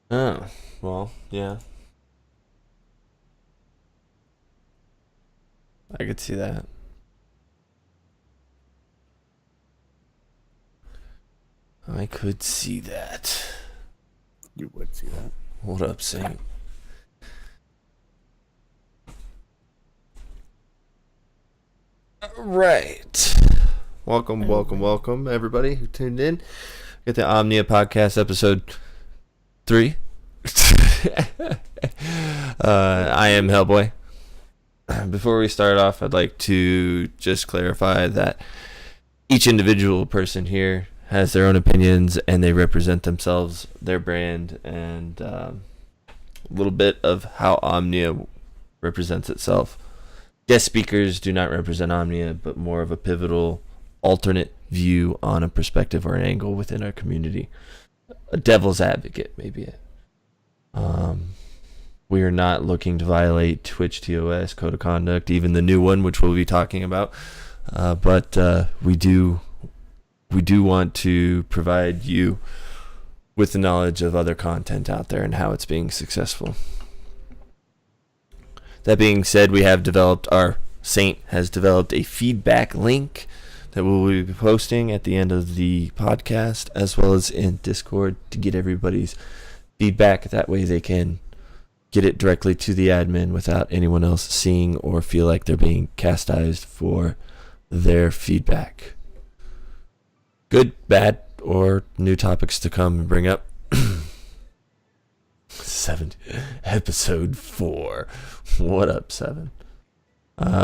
Oh, well, yeah, I could see that. I could see that. You would see that. What up, Saint? Right. Welcome, welcome, welcome, everybody who tuned in. Get the Omnia Podcast episode 3. I am Hellboy. Before we start off, I'd like to just clarify that each individual person here has their own opinions and they represent themselves, their brand, and a little bit of how Omnia represents itself. Guest speakers do not represent Omnia, but more of a pivotal, alternate view on a perspective or an angle within our community. A devil's advocate, maybe. We are not looking to violate Twitch TOS code of conduct, even the new one, which we'll be talking about. But we do want to provide you with the knowledge of other content out there and how it's being successful. That being said, our Saint has developed a feedback link that we will be posting at the end of the podcast, as well as in Discord, to get everybody's feedback. That way they can get it directly to the admin without anyone else seeing or feel like they're being chastised for their feedback. Good, bad, or new topics to come and bring up. Episode 4. What up, 7?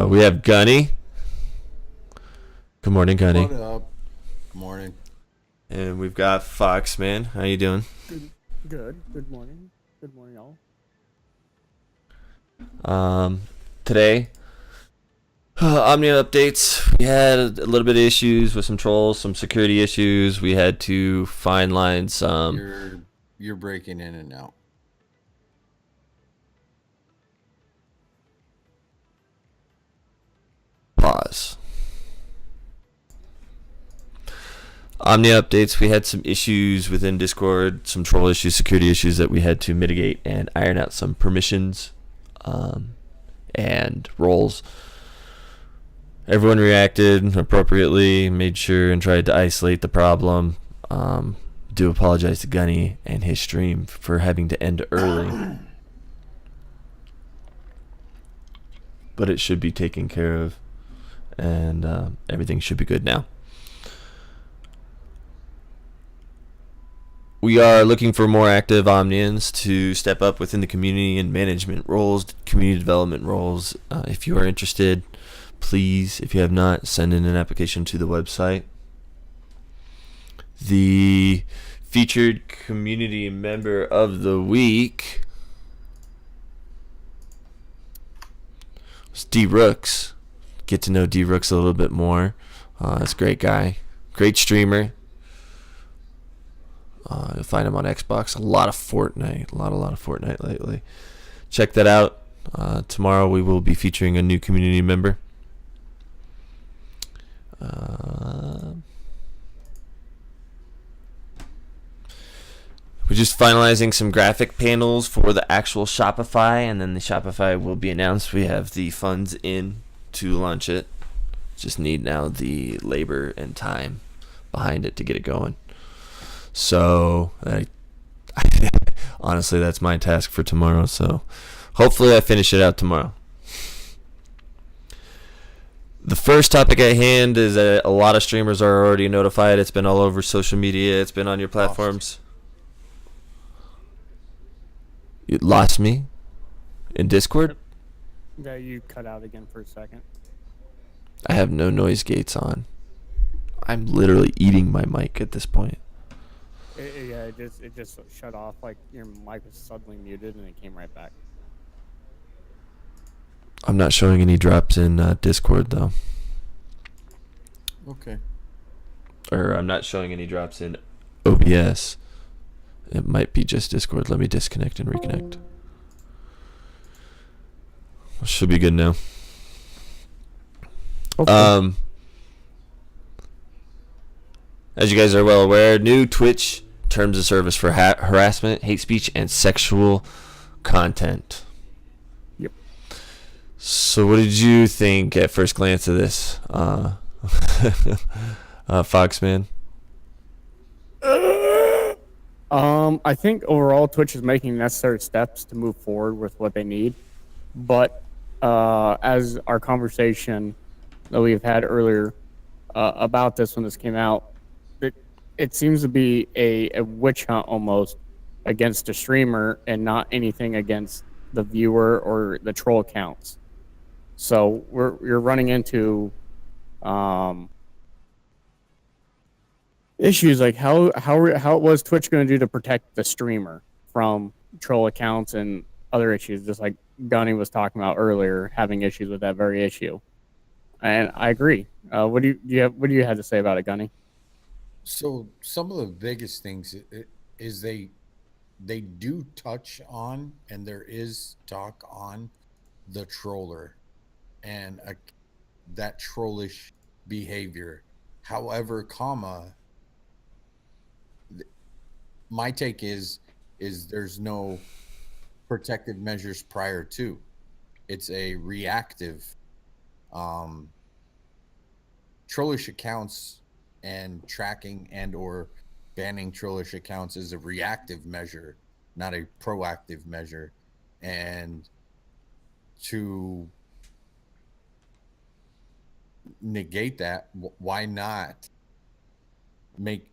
We have Gunny. Good morning, Gunny. What up? Good morning. And we've got Foxman. How you doing? Good. Good morning. Good morning, all. Today, Omnia updates. We had a little bit of issues with some trolls, some security issues. We had to fine line some. You're breaking in and out. Pause. Omnia updates. We had some issues within Discord, some troll issues, security issues that we had to mitigate and iron out some permissions and roles. Everyone reacted appropriately, made sure and tried to isolate the problem. Do apologize to Gunny and his stream for having to end early. But it should be taken care of, and everything should be good now. We are looking for more active Omnians to step up within the community and management roles, community development roles. If you are interested, please, if you have not, send in an application to the website. The featured community member of the week was D Rooks. Get to know D Rooks a little bit more. That's a great guy, great streamer. You'll find him on Xbox. A lot of Fortnite. A lot of Fortnite lately. Check that out. Tomorrow we will be featuring a new community member. We're just finalizing some graphic panels for the actual Shopify, and then the Shopify will be announced. We have the funds in to launch it. Just need now the labor and time behind it to get it going. So, honestly, that's my task for tomorrow. So, hopefully I finish it out tomorrow. The first topic at hand is that a lot of streamers are already notified. It's been all over social media. It's been on your platforms. You lost me in Discord? Yeah, you cut out again for a second. I have no noise gates on. I'm literally eating my mic at this point. It just shut off, like your mic was suddenly muted and it came right back. I'm not showing any drops in Discord, though. Okay. Or I'm not showing any drops in OBS. It might be just Discord. Let me disconnect and reconnect. Should be good now. Okay. As you guys are well aware, new Twitch terms of service for harassment, hate speech, and sexual content. Yep. So what did you think at first glance of this, Foxman? I think overall Twitch is making necessary steps to move forward with what they need, but as our conversation that we've had earlier about this when this came out, it seems to be a witch hunt almost against a streamer and not anything against the viewer or the troll accounts. So you're running into issues like how was Twitch going to do to protect the streamer from troll accounts and other issues, just like Gunny was talking about earlier, having issues with that very issue. And I agree. What do you have to say about it, Gunny? So some of the biggest things is they do touch on, and there is talk on the troller and that trollish behavior. However, my take is there's no protective measures prior to. It's a reactive. Trollish accounts and tracking and or banning trollish accounts is a reactive measure, not a proactive measure. And to negate that, why not make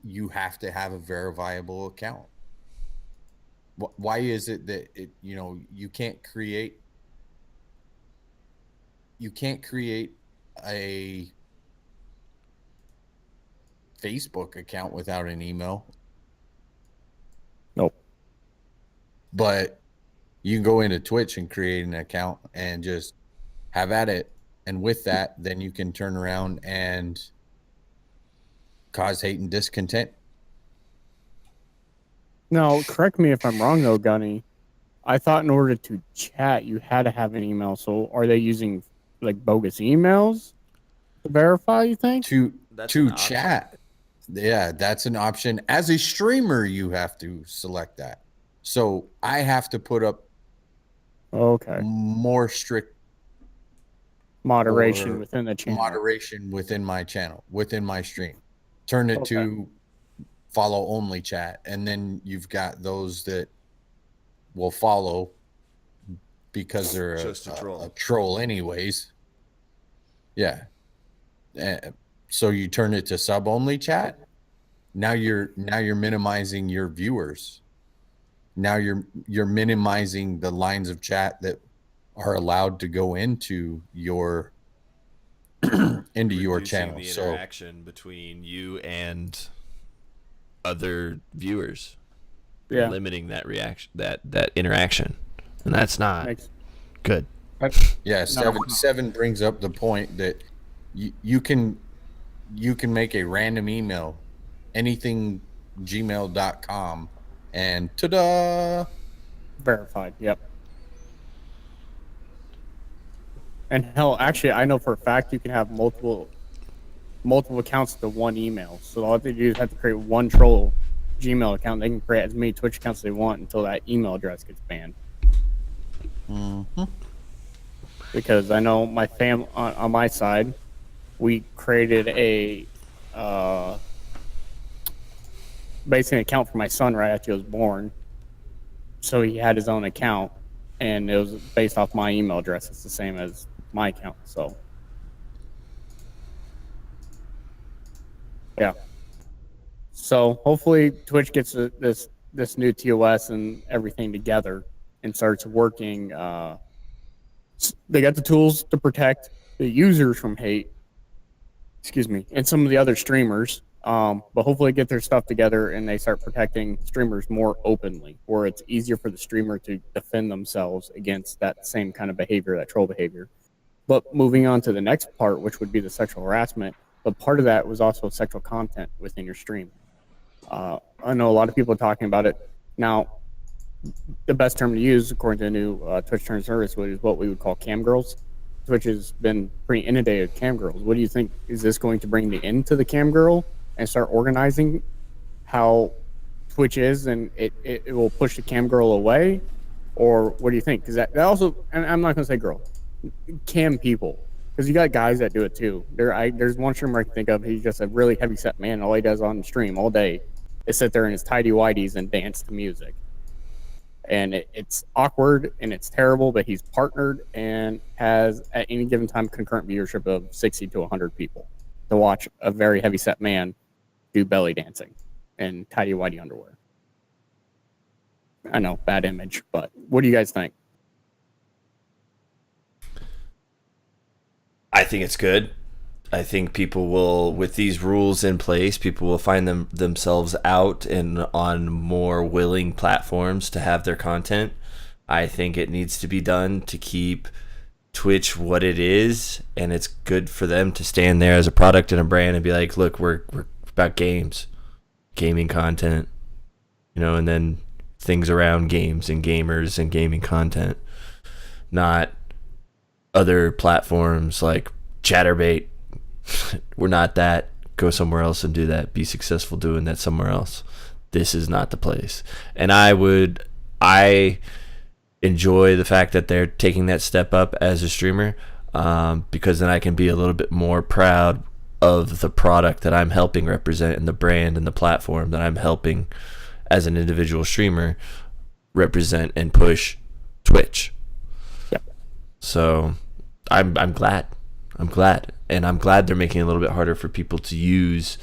you have to have a verifiable account? Why is it that you can't create a Facebook account without an email? Nope. But you can go into Twitch and create an account and just have at it. And with that, then you can turn around and cause hate and discontent. Now, correct me if I'm wrong, though, Gunny. I thought in order to chat, you had to have an email. So are they using like bogus emails to verify, you think? To chat. Yeah, that's an option. As a streamer, you have to select that. So I have to put up more strict moderation within the channel. Moderation within my channel, within my stream. Turn it to follow only chat. And then you've got those that will follow because they're a troll anyways. Yeah. So you turn it to sub only chat. Now you're minimizing your viewers. Now you're minimizing the lines of chat that are allowed to go into your your channel. The interaction between you and other viewers. Yeah. Limiting that reaction, that interaction, and that's not good. Yeah, seven brings up the point that you can make a random email, anything gmail.com, and ta-da, verified. Yep. And hell, actually, I know for a fact you can have multiple accounts to one email. So all they do is have to create one troll Gmail account. They can create as many Twitch accounts as they want until that email address gets banned. Mm-hmm. Because I know my on my side, we created a basically an account for my son right after he was born. So he had his own account, and it was based off my email address. It's the same as my account. So yeah. So hopefully Twitch gets this new TOS and everything together and starts working. They got the tools to protect the users from hate, and some of the other streamers. But hopefully get their stuff together and they start protecting streamers more openly, where it's easier for the streamer to defend themselves against that same kind of behavior, that troll behavior. But moving on to the next part, which would be the sexual harassment, but part of that was also sexual content within your stream. I know a lot of people are talking about it. Now, the best term to use, according to the new Twitch term service, is what we would call cam girls. Twitch has been pretty inundated with cam girls. What do you think? Is this going to bring the end to the cam girl and start organizing how Twitch is, and it will push the cam girl away, or what do you think? Because that also, and I'm not gonna say girl, cam people, because you got guys that do it too. There's one streamer I can think of. He's just a really heavy set man. All he does on stream all day is sit there in his tidy whities and dance to music, and it's awkward and it's terrible. But he's partnered and has at any given time concurrent viewership of 60 to 100 people to watch a very heavy set man do belly dancing and tidy whitey underwear. I know, bad image, but what do you guys think? I think it's good. I think people will, with these rules in place, people will find themselves out and on more willing platforms to have their content. I think it needs to be done to keep Twitch what it is, and it's good for them to stand there as a product and a brand and be like, look, we're about games, gaming content, and then things around games and gamers and gaming content, not other platforms like Chatterbait. We're not that. Go somewhere else and do that. Be successful doing that somewhere else. This is not the place. And I enjoy the fact that they're taking that step up as a streamer, because then I can be a little bit more proud of the product that I'm helping represent and the brand and the platform that I'm helping as an individual streamer represent and push Twitch. Yep. So I'm glad. And I'm glad they're making it a little bit harder for people to use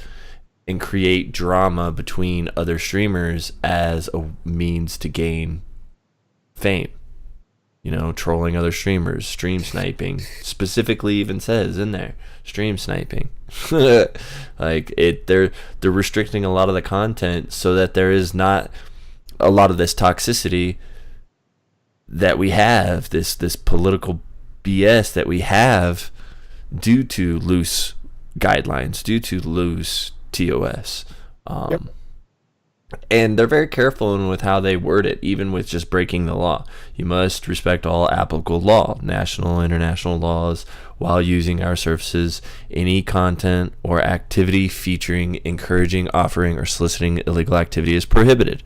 and create drama between other streamers as a means to gain fame. Trolling other streamers, stream sniping, specifically even says in there, stream sniping. They're restricting a lot of the content so that there is not a lot of this toxicity that we have, this political BS that we have due to loose guidelines, due to loose TOS. Yep. And they're very careful with how they word it, even with just breaking the law. You must respect all applicable law, national, international laws, while using our services. Any content or activity featuring, encouraging, offering, or soliciting illegal activity is prohibited.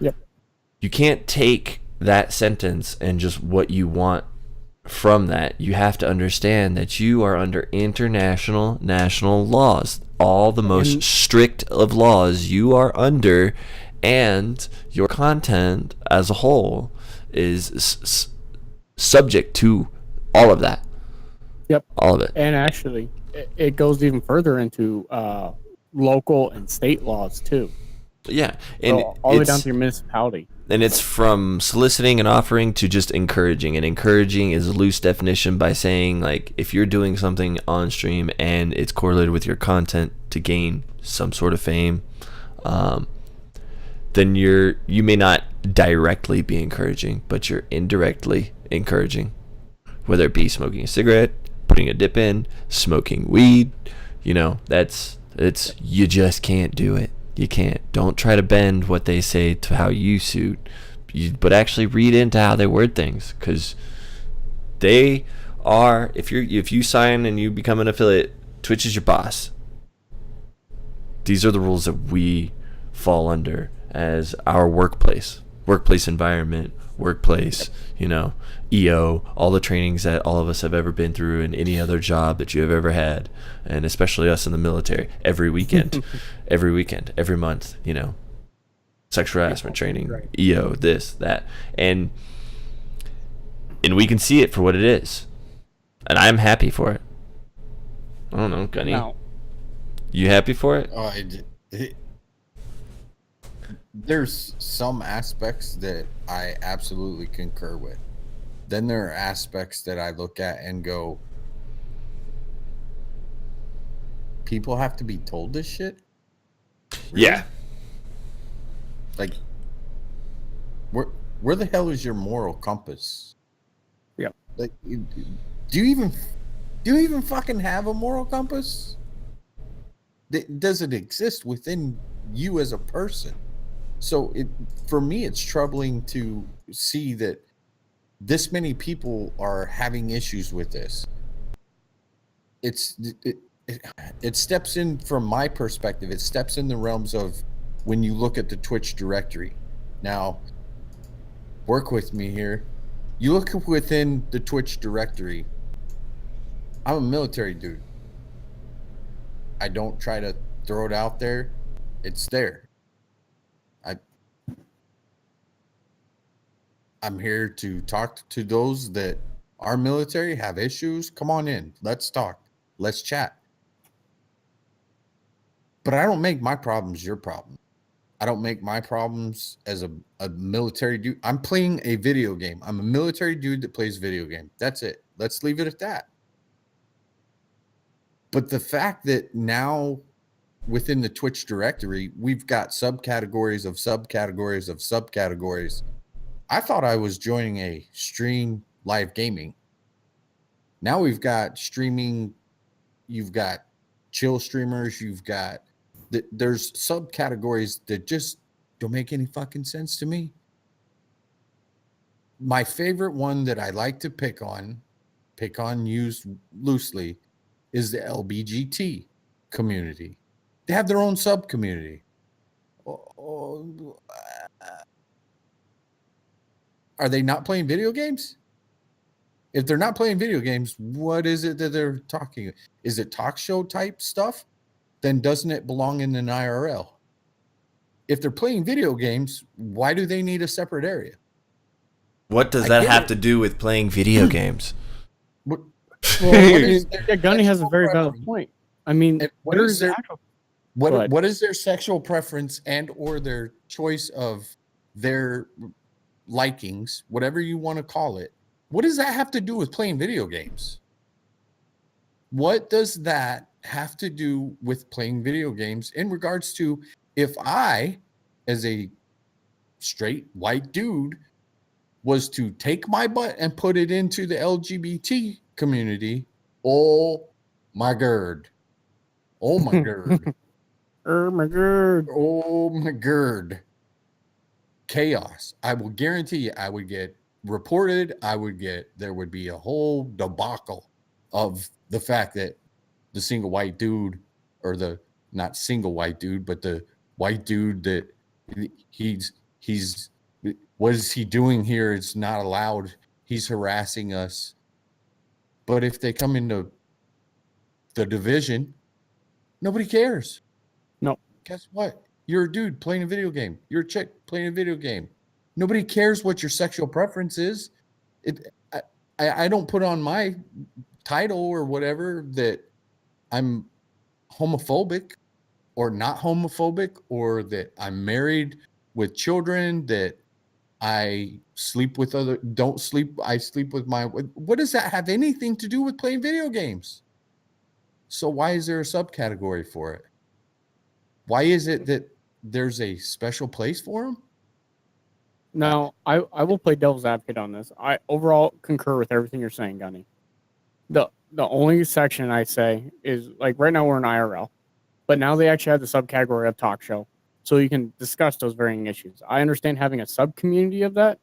Yep. You can't take that sentence and just what you want from that. You have to understand that you are under international, national laws. All the most strict of laws you are under, and your content as a whole is subject to all of that. Yep. All of it. And actually, it goes even further into local and state laws too. Yeah. And so all the way down to your municipality. And it's from soliciting and offering to just encouraging. And encouraging is a loose definition by saying, like, if you're doing something on stream and it's correlated with your content to gain some sort of fame, then you may not directly be encouraging, but you're indirectly encouraging. Whether it be smoking a cigarette, putting a dip in, smoking weed, you just can't do it. You can't. Don't try to bend what they say to how you suit, but actually read into how they word things, because they are. If you sign and you become an affiliate, Twitch is your boss. These are the rules that we fall under as our workplace environment, workplace. EO, all the trainings that all of us have ever been through, and any other job that you have ever had, and especially us in the military, every weekend, every month, sexual harassment training, right. EO, this, that, and we can see it for what it is, and I'm happy for it. I don't know, Gunny, you happy for it? There's some aspects that I absolutely concur with. Then there are aspects that I look at and go, people have to be told this shit? Really? Yeah. Like, where the hell is your moral compass? Yeah. Like, do you even fucking have a moral compass? Does it exist within you as a person? So for me, it's troubling to see that this many people are having issues with this. It steps in, from my perspective, it steps in the realms of when you look at the Twitch directory. Now, work with me here. You look within the Twitch directory. I'm a military dude. I don't try to throw it out there. It's there. I'm here to talk to those that are military, have issues. Come on in. Let's talk. Let's chat. But I don't make my problems your problem. I don't make my problems as a military dude. I'm playing a video game. I'm a military dude that plays video game. That's it. Let's leave it at that. But the fact that now within the Twitch directory, we've got subcategories of subcategories of subcategories. I thought I was joining a stream live gaming. Now we've got streaming. You've got chill streamers. You've got there's subcategories that just don't make any fucking sense to me. My favorite one that I like to pick on used loosely, is the LBGT community. They have their own sub community. Are they not playing video games? If they're not playing video games, what is it that they're talking? Is it talk show type stuff? Then doesn't it belong in an IRL? If they're playing video games, why do they need a separate area? What does that have to do with playing video games? Well, Gunny has a very valid point. I mean, what is their sexual preference and or their choice of their likings, whatever you want to call it? What does that have to do with playing video games? What does that have to do with playing video games in regards to if I, as a straight white dude, was to take my butt and put it into the LGBT community? Oh my god. Oh my god. Oh my god. Oh my god. Chaos. I will guarantee you I would get reported. There would be a whole debacle of the fact that the single white dude, or the not single white dude, but the white dude that he's what is he doing here? It's not allowed. He's harassing us. But if they come into the division, nobody cares. No. Guess what? You're a dude playing a video game. You're a chick playing a video game. Nobody cares what your sexual preference is. I don't put on my title or whatever that I'm homophobic or not homophobic, or that I'm married with children, that I sleep with I sleep with my, what does that have anything to do with playing video games? So why is there a subcategory for it? Why is it that there's a special place for them? Now, I will play devil's advocate on this. I overall concur with everything you're saying, Gunny. The only section I say is, like, right now we're in IRL, but now they actually have the subcategory of talk show, so you can discuss those varying issues. I understand having a sub community of that.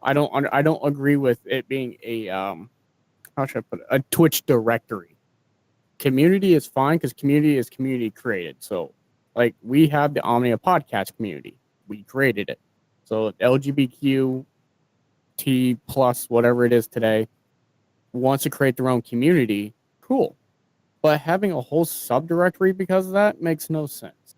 I don't agree with it being a how should I put it? A Twitch directory. Community is fine because community is community created. So, like, we have the Omnia podcast community. We created it. So LGBTQ T plus whatever it is today wants to create their own community. Cool. But having a whole subdirectory because of that makes no sense.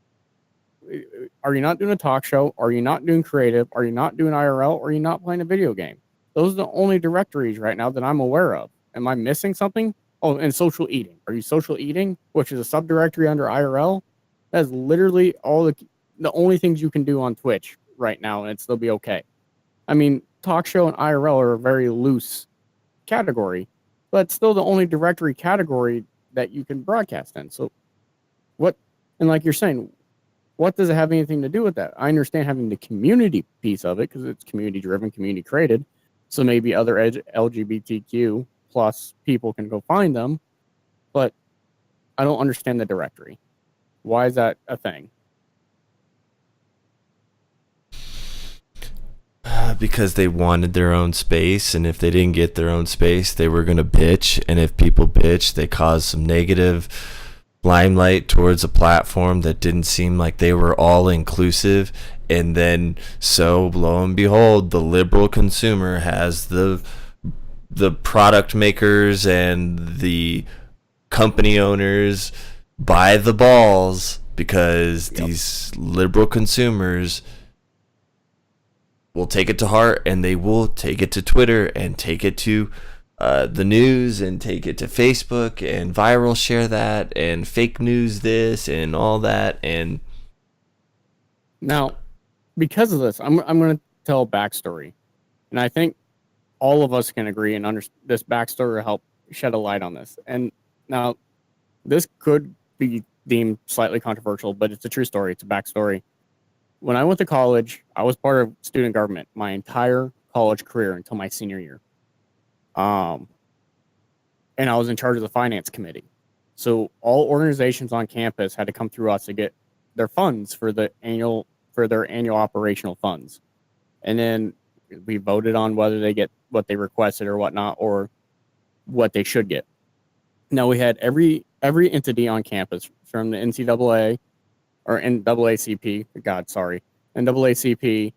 Are you not doing a talk show? Are you not doing creative? Are you not doing IRL? Or are you not playing a video game? Those are the only directories right now that I'm aware of. Am I missing something? Oh, and social eating. Are you social eating, which is a subdirectory under IRL? That's literally all the only things you can do on Twitch right now, and it'd still be okay. I mean, talk show and IRL are a very loose category, but it's still the only directory category that you can broadcast in. So what, and like you're saying, what does it have anything to do with that? I understand having the community piece of it because it's community driven, community created. So maybe other LGBTQ plus people can go find them, but I don't understand the directory. Why is that a thing? Because they wanted their own space, and if they didn't get their own space, they were going to bitch, and if people bitch, they cause some negative limelight towards a platform that didn't seem like they were all inclusive. And then, so lo and behold, the liberal consumer has the product makers and the company owners by the balls, because these liberal consumers will take it to heart, and they will take it to Twitter and take it to the news and take it to Facebook and viral share that and fake news this and all that. And now, because of this, I'm going to tell a backstory, and I think all of us can agree and understand this backstory will help shed a light on this. And now, this could be deemed slightly controversial, but it's a true story. It's a backstory. When I went to college, I was part of student government my entire college career until my senior year. And I was in charge of the finance committee. So all organizations on campus had to come through us to get their funds for their annual operational funds. And then we voted on whether they get what they requested or whatnot, or what they should get. Now we had every entity on campus, from the NCAA or NAACP, NAACP,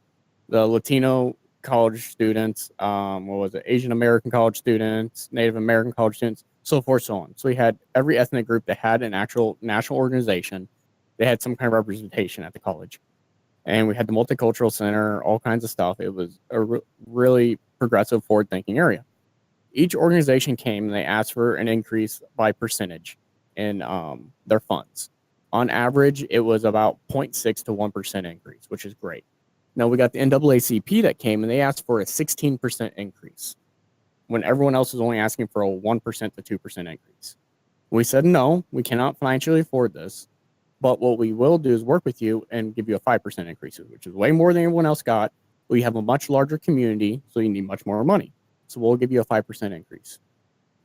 the Latino college students, Asian American college students, Native American college students, so forth, so on. So we had every ethnic group that had an actual national organization. They had some kind of representation at the college. And we had the Multicultural Center, all kinds of stuff. It was a really progressive, forward-thinking area. Each organization came and they asked for an increase by percentage in their funds. On average, it was about 0.6 to 1% increase, which is great. Now we got the NAACP that came and they asked for a 16% increase, when everyone else was only asking for a 1% to 2% increase. We said, no, we cannot financially afford this. But what we will do is work with you and give you a 5% increase, which is way more than everyone else got. We have a much larger community, so you need much more money. So we'll give you a 5% increase.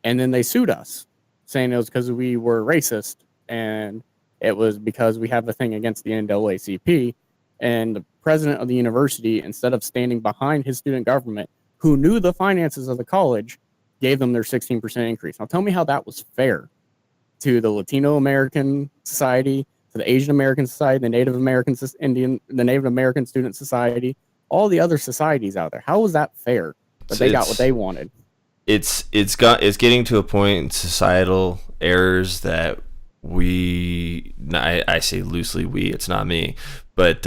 And then they sued us, saying it was because we were racist, and it was because we have a thing against the NAACP. And the president of the university, instead of standing behind his student government, who knew the finances of the college, gave them their 16% increase. Now tell me how that was fair to the Latino American Society, to the Asian American Society, the Native American Student Society, all the other societies out there. How was that fair that they got what they wanted? It's getting to a point in societal errors that I say loosely it's not me, but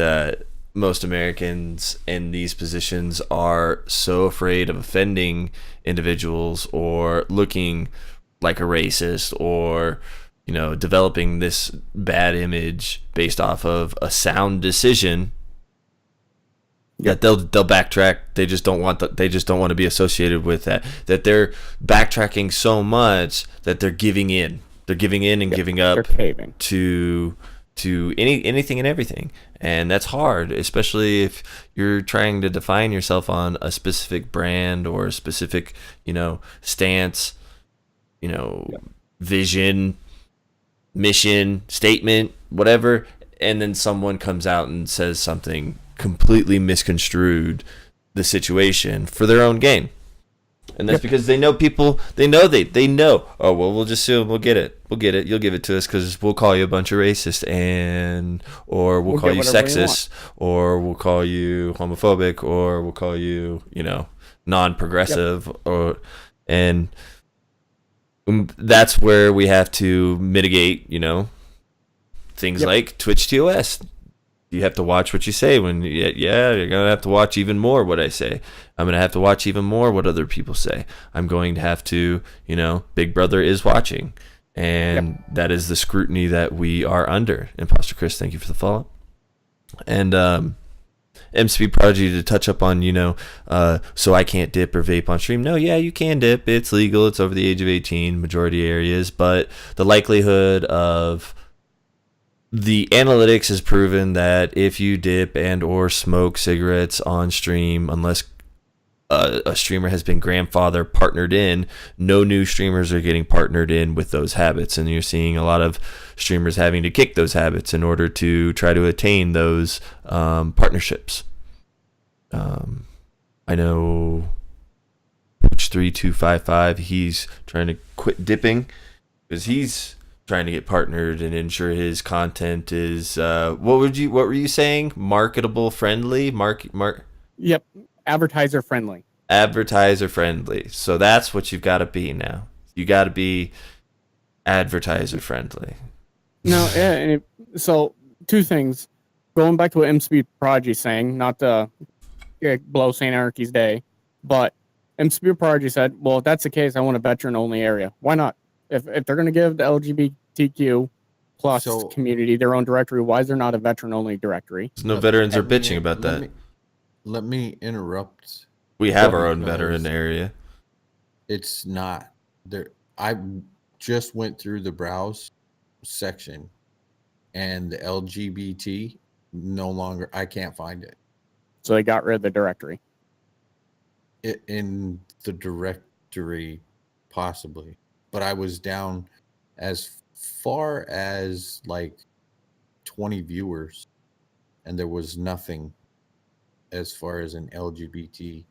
most Americans in these positions are so afraid of offending individuals or looking like a racist, or developing this bad image based off of a sound decision, that they'll backtrack. They just don't want to be associated with that. That they're backtracking so much that they're giving in. They're giving in and giving up to anything and everything. And that's hard, especially if you're trying to define yourself on a specific brand or a specific, stance, vision, mission, statement, whatever, and then someone comes out and says something completely misconstrued the situation for their own gain. And that's because they know people, they know, oh, well, we'll just assume we'll get it, you'll give it to us because we'll call you a bunch of racists, or we'll call you sexist, or we'll call you homophobic, or we'll call you, non-progressive, and that's where we have to mitigate, things like Twitch TOS. You have to watch what you say when, you're going to have to watch even more what I say. I'm going to have to watch even more what other people say. I'm going to have to, Big Brother is watching. And that is the scrutiny that we are under. Imposter Chris, thank you for the follow. And MC Prodigy, to touch up on, so I can't dip or vape on stream. No, yeah, you can dip. It's legal. It's over the age of 18, majority areas. But the likelihood of the analytics has proven that if you dip and or smoke cigarettes on stream, unless a streamer has been grandfather partnered in, no new streamers are getting partnered in with those habits. And you're seeing a lot of streamers having to kick those habits in order to try to attain those partnerships. I know Coach 3255, he's trying to quit dipping because he's trying to get partnered and ensure his content is what were you saying? Marketable friendly? Yep, advertiser friendly. Advertiser friendly. So that's what you've got to be now. You got to be advertiser friendly. No, yeah, so two things. Going back to what MSP Prodigy saying, not to blow St. Anarchy's day, but MSP Prodigy said, well, if that's the case, I want a veteran-only area. Why not? If they're going to give the LGBTQ plus community their own directory, why is there not a veteran-only directory? No veterans are bitching about that. Let me interrupt. We have our own veteran area. It's not there. I just went through the browse section, and the LGBT no longer. I can't find it. So they got rid of the directory. In the directory, possibly, but I was down as far as like 20 viewers, and there was nothing as far as an LGBT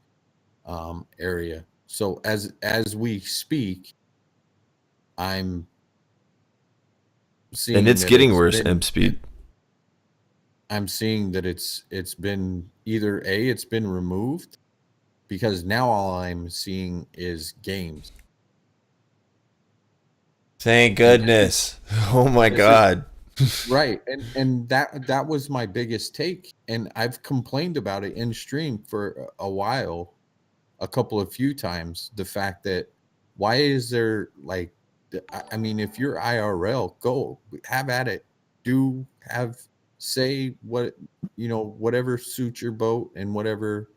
area. So as we speak, I'm seeing, and it's getting worse. MSpeed. I'm seeing that it's been either it's been removed, because now all I'm seeing is games. Thank goodness. Oh my God. Right. And that was my biggest take. And I've complained about it in stream for a while, a few times, the fact that why is there like, I mean, if you're IRL, go have at it. Say what, whatever suits your boat and whatever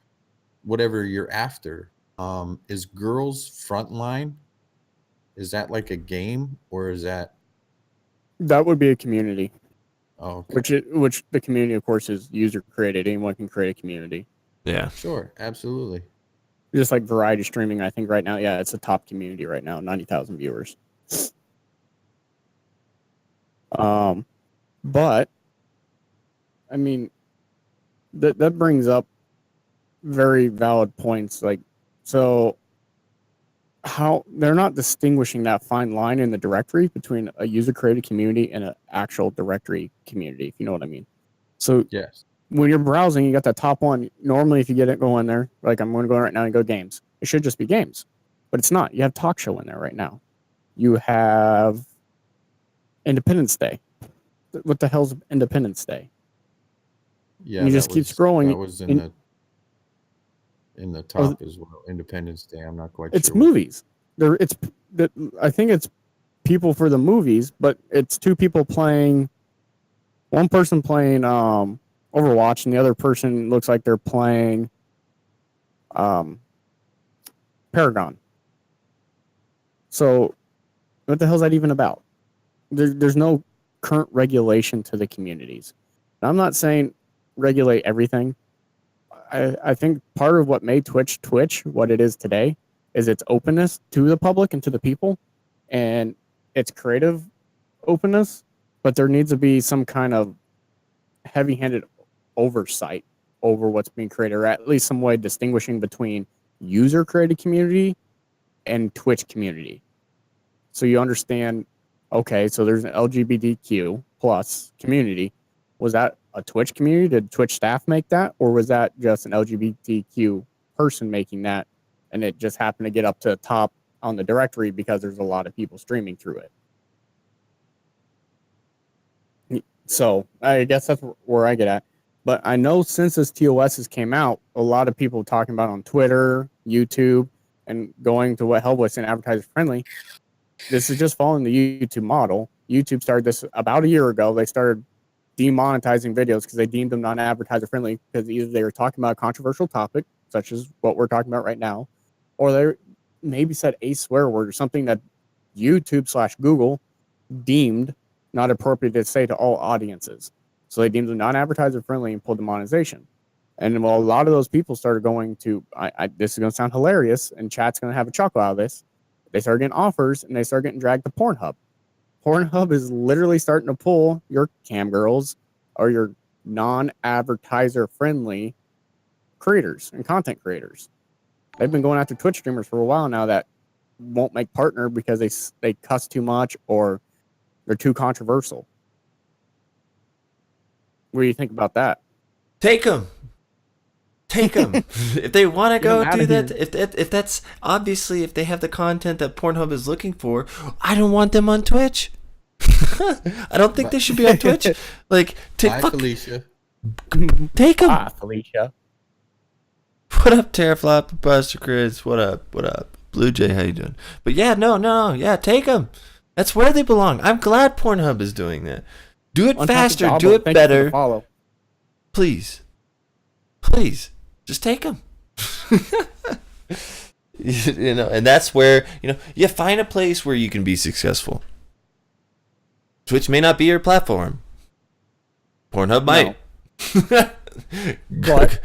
you're after. Is Girls Frontline, is that like a game, or is that would be a community? Oh, okay. Which the community, of course, is user created. Anyone can create a community. Yeah, sure, absolutely. Just like variety streaming, I think right now, yeah, it's a top community right now, 90,000 viewers. But I mean, that brings up very valid points. Like, so how they're not distinguishing that fine line in the directory between a user created community and an actual directory community, if you know what I mean. So yes, when you're browsing, you got that top one. Normally, if you get it, go in there. Like I'm going to go right now and go games. It should just be games, but it's not. You have talk show in there right now. You have Independence Day. What the hell's Independence Day? Yeah, and you just keep scrolling. That was in the top as well. Independence Day. I'm not quite sure. It's movies. I think it's people for the movies, but it's two people playing. One person playing Overwatch, and the other person looks like they're playing Paragon. So, what the hell is that even about? There's no current regulation to the communities. And I'm not saying regulate everything. I think part of what made Twitch what it is today is its openness to the public and to the people, and its creative openness. But there needs to be some kind of heavy-handed oversight over what's being created, or at least some way distinguishing between user-created community and Twitch community. So you understand, okay, so there's an LGBTQ plus community. Was that a Twitch community? Did Twitch staff make that? Or was that just an LGBTQ person making that, and it just happened to get up to the top on the directory because there's a lot of people streaming through it? So I guess that's where I get at. But I know since this TOS has came out, a lot of people talking about on Twitter, YouTube, and going to what Hellboy said, advertiser friendly. This is just following the YouTube model. YouTube started this about a year ago. They started demonetizing videos because they deemed them non-advertiser friendly, because either they were talking about a controversial topic, such as what we're talking about right now, or they maybe said a swear word or something that YouTube/Google deemed not appropriate to say to all audiences. So they deemed them non-advertiser friendly and pulled the monetization. And well, a lot of those people started going to, this is going to sound hilarious, and chat's going to have a chuckle out of this. They started getting offers, and they started getting dragged to Pornhub. Pornhub is literally starting to pull your cam girls or your non-advertiser friendly creators and content creators. They've been going after Twitch streamers for a while now that won't make partner because they cuss too much, or They're too controversial. What do you think about that? Take them. Take them. If they want to Get 'em go outta do that, here. if that's obviously if they have the content that Pornhub is looking for, I don't want them on Twitch. I don't think they should be on Twitch. Like, Bye, fuck, Felicia. take them. Ah, Felicia. What up, Terraflop, Buster Chris? What up? What up? Blue Jay, how you doing? But yeah, no, yeah, take them. That's where they belong. I'm glad Pornhub is doing that. Do it On top of faster. Jabba, Do it thank you for the better. follow. Please. Please. Just take them. You know, and that's where, you know, you find a place where you can be successful. Twitch may not be your platform. Pornhub might. But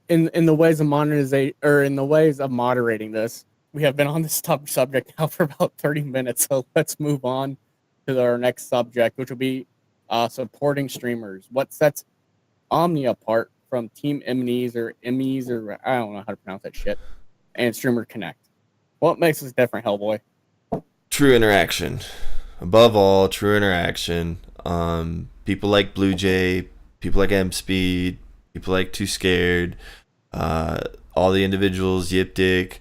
in the ways of monetization, or in the ways of moderating this, we have been on this subject now for about 30 minutes. So let's move on to our next subject, which will be supporting streamers. What sets Omni apart from Team Emmys or I don't know how to pronounce that shit, and Streamer Connect? What makes us different, Hellboy? True interaction. Above all, true interaction. People like Blue Jay, people like M Speed, people like Too Scared, all the individuals, Yip Dick,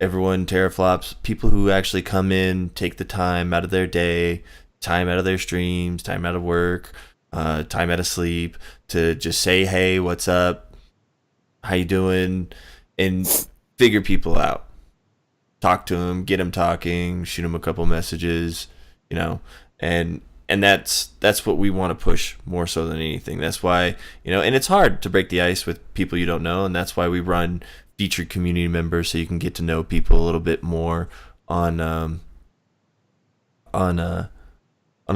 everyone, Terraflops, people who actually come in, take the time out of their day, time out of their streams, time out of work, time out of sleep to just say, hey, what's up? How you doing? And figure people out. Talk to them, get them talking, shoot them a couple messages, you know, and that's what we want to push more so than anything. That's why, you know, and it's hard to break the ice with people you don't know, and that's why we run featured community members, so you can get to know people a little bit more on a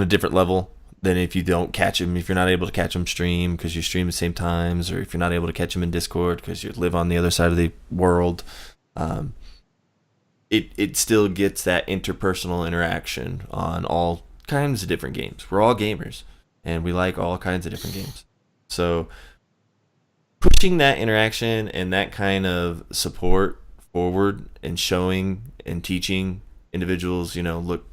different level than if you don't catch them, if you're not able to catch them stream because you stream the same times, or if you're not able to catch them in Discord because you live on the other side of the world. It still gets that interpersonal interaction on all kinds of different games. We're all gamers, and we like all kinds of different games. So pushing that interaction and that kind of support forward, and showing and teaching individuals, you know, look,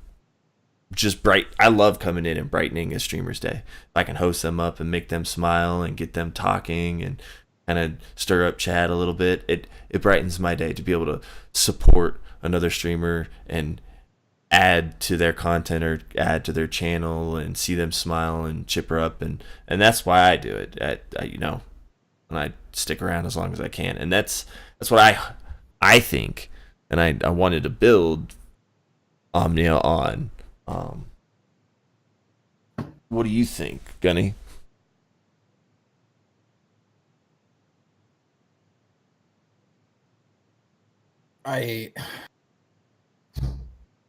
just bright. I love coming in and brightening a streamer's day. If I can host them up and make them smile and get them talking and kind of stir up chat a little bit, it brightens my day to be able to support another streamer and add to their content or add to their channel and see them smile and chipper up, and that's why I do it. You know, and I stick around as long as I can, and that's what I think, and I wanted to build Omnia on. What do you think, Gunny? I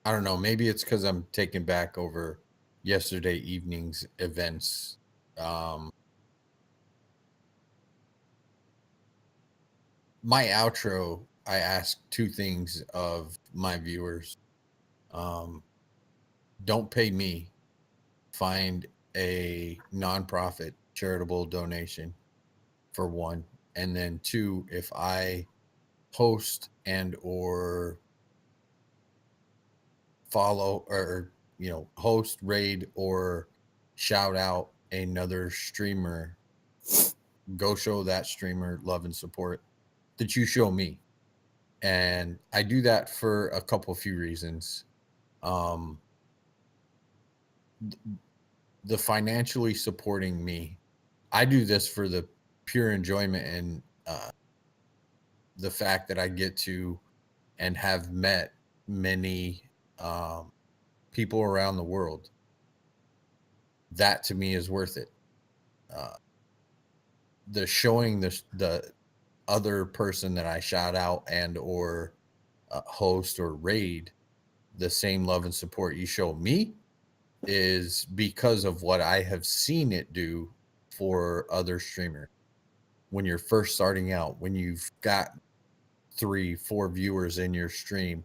don't know. Maybe it's because I'm taken back over yesterday evening's events. My outro, I ask two things of my viewers. Don't pay me. Find a nonprofit charitable donation, for one. And then two, if I host and or follow, or you know, host, raid, or shout out another streamer, go show that streamer love and support that you show me. And I do that for a few reasons. The financially supporting me, I do this for the pure enjoyment and the fact that I get to and have met many people around the world. That to me is worth it. The showing the other person that I shout out and or host or raid the same love and support you show me is because of what I have seen it do for other streamers. When you're first starting out, when you've got 3-4 viewers in your stream,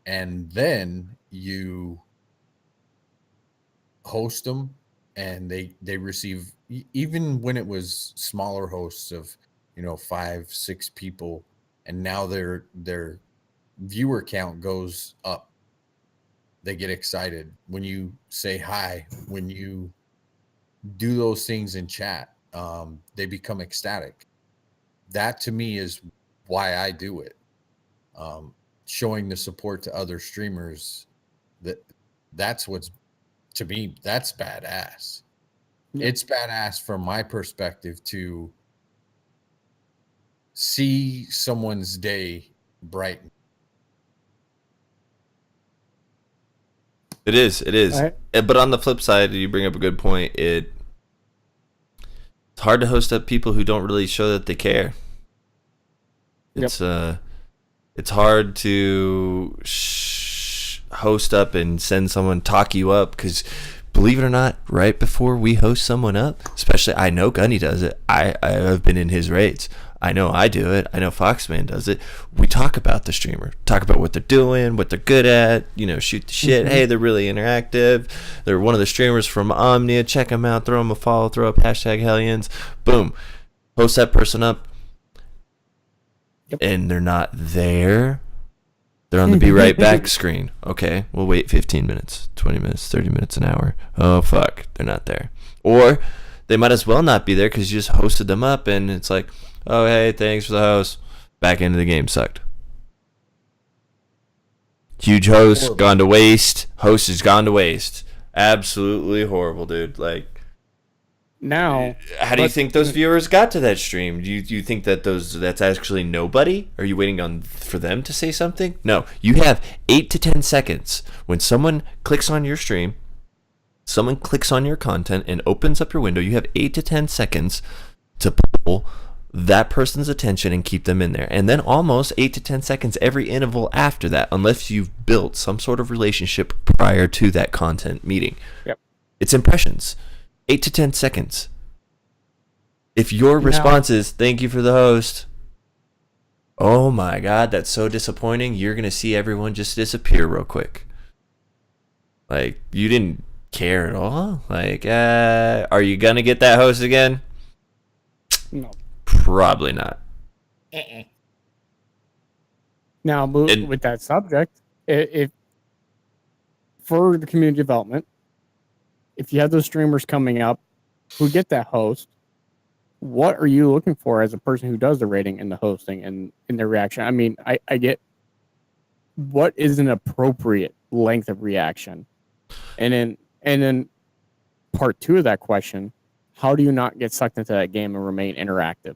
and then you host them and they receive, even when it was smaller hosts of, you know, 5-6 people, and now their viewer count goes up they get excited when you say hi, when you do those things in chat. They become ecstatic. That to me is why I do it. Showing the support to other streamers, that's what's, to me, that's badass. Yeah. It's badass from my perspective to see someone's day brighten. It is. Right. But on the flip side, you bring up a good point. It's hard to host up people who don't really show that they care. It's hard to host up and send someone talk you up, because believe it or not, right before we host someone up, especially, I know Gunny does it. I've been in his raids. I know I do it. I know Foxman does it. We talk about the streamer, talk about what they're doing, what they're good at, shoot the shit. Hey, they're really interactive. They're one of the streamers from Omnia. Check them out. Throw them a follow. Throw up #Hellions. Boom. Host that person up. Yep. And they're not there. They're on the be right back screen. Okay, we'll wait 15 minutes, 20 minutes, 30 minutes, an hour. Oh, fuck. They're not there. Or they might as well not be there because you just hosted them up and it's like, oh, hey, thanks for the host. Back into the game, sucked. Huge host, Horrible. gone to waste. Host has gone to waste. Absolutely horrible, dude. Like, Now, how do you think those viewers got to that stream? Do you think that that's actually nobody? Are you waiting for them to say something? No, you have 8 to 10 seconds when someone clicks on your stream, someone clicks on your content and opens up your window. You have 8 to 10 seconds to pull that person's attention and keep them in there, and then almost 8 to 10 seconds every interval after that, unless you've built some sort of relationship prior to that content meeting. Yep. It's impressions. 8 to 10 seconds. If your response is, thank you for the host, oh my God, that's so disappointing. You're going to see everyone just disappear real quick. Like, you didn't care at all. Like, are you going to get that host again? no. Probably not. Now, with that subject, if for the community development, if you have those streamers coming up who get that host, what are you looking for as a person who does the rating and the hosting and in their reaction? I mean, I get what is an appropriate length of reaction, and then part 2 of that question: how do you not get sucked into that game and remain interactive?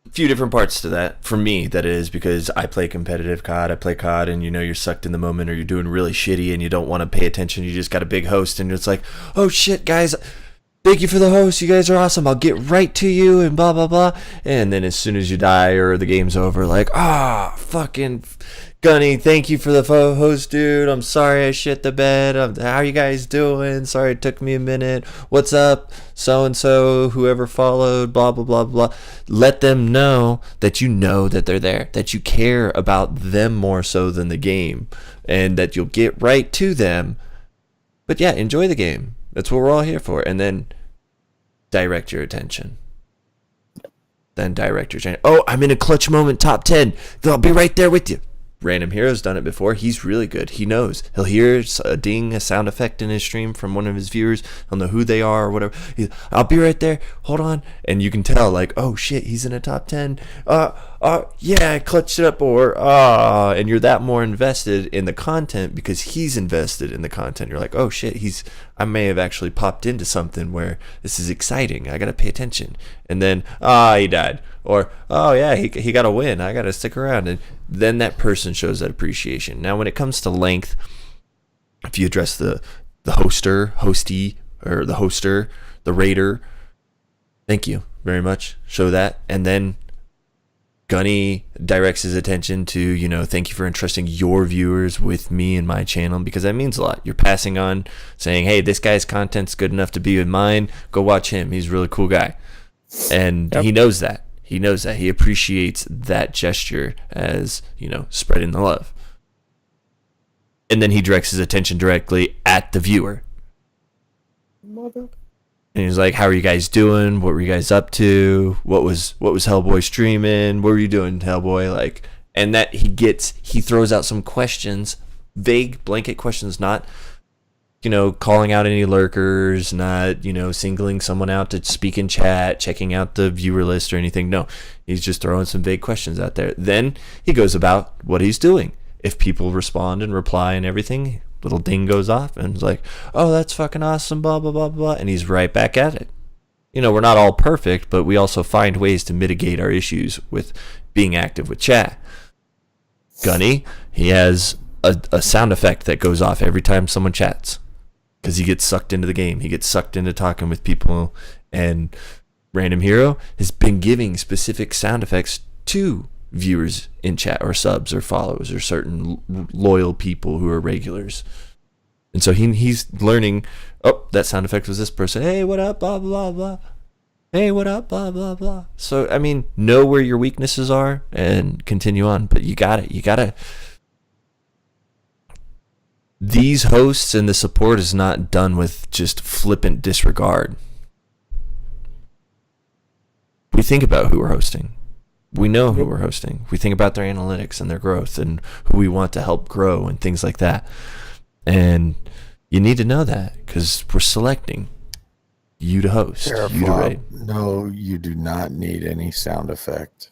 A few different parts to that. For me, that is because I play competitive COD. I play COD, and you're sucked in the moment, or you're doing really shitty, and you don't want to pay attention. You just got a big host, and it's like, oh shit, guys, thank you for the host. You guys are awesome. I'll get right to you, and blah blah blah. And then as soon as you die or the game's over, like, fucking Gunny, thank you for the host, dude. I'm sorry I shit the bed. How are you guys doing? Sorry it took me a minute. What's up? So-and-so, whoever followed, blah, blah, blah, blah. Let them know that you know that they're there, that you care about them more so than the game, and that you'll get right to them. But yeah, enjoy the game. That's what we're all here for. And then direct your attention. Oh, I'm in a clutch moment, top 10. I'll be right there with you. Random Hero's done it before. He's really good. He knows. He'll hear a ding, a sound effect in his stream from one of his viewers. He'll know who they are or whatever. I'll be right there. Hold on. And you can tell, like, oh shit, he's in a top 10. Yeah, I clutched it up. And you're that more invested in the content because he's invested in the content. You're like, oh shit, I may have actually popped into something where this is exciting. I gotta pay attention. And then, he died. Or, oh yeah, he got a win. I gotta stick around. And then that person shows that appreciation. Now, when it comes to length, if you address the hostee, or the hoster, the raider, thank you very much. Show that. And then Gunny directs his attention to, thank you for entrusting your viewers with me and my channel, because that means a lot. You're passing on, saying, hey, this guy's content's good enough to be in mine. Go watch him. He's a really cool guy. And He knows that. He knows that. He appreciates that gesture as, spreading the love. And then he directs his attention directly at the viewer. Mother. And he's like, how are you guys doing? What were you guys up to? What was Hellboy streaming? What were you doing, Hellboy? Like, and that he throws out some questions, vague blanket questions, not calling out any lurkers, not singling someone out to speak in chat, checking out the viewer list or anything. No, he's just throwing some vague questions out there. Then he goes about what he's doing. If people respond and reply and everything, little ding goes off and it's like, oh, that's fucking awesome, blah blah blah blah, and he's right back at it. We're not all perfect, but we also find ways to mitigate our issues with being active with chat. Gunny, he has a sound effect that goes off every time someone chats, because he gets sucked into the game. He gets sucked into talking with people. And Random Hero has been giving specific sound effects to viewers in chat or subs or follows or certain loyal people who are regulars. And so he's learning, oh, that sound effect was this person. Hey, what up, blah, blah, blah. Hey, what up, blah, blah, blah. So, I mean, know where your weaknesses are and continue on. But you got to. These hosts and the support is not done with just flippant disregard. We think about who we're hosting. We know who we're hosting. We think about their analytics and their growth and who we want to help grow and things like that. And you need to know that because we're selecting you to host, you to raid. No, you do not need any sound effect.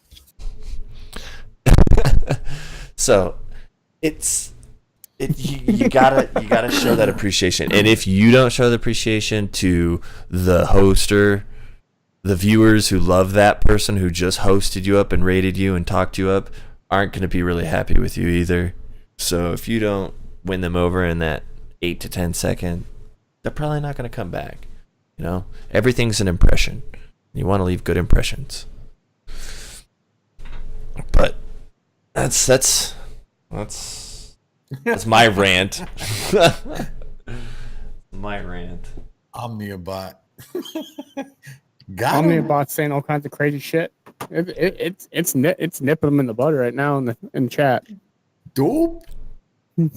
So you gotta show that appreciation. And if you don't show the appreciation to the hoster, the viewers who love that person who just hosted you up and rated you and talked you up aren't going to be really happy with you either. So if you don't win them over in that 8 to 10 second, they're probably not going to come back. Everything's an impression. You want to leave good impressions. But that's my rant. My rant. Omniabot. Omniabot saying all kinds of crazy shit. It's nipping them in the bud right now in chat. Dope. The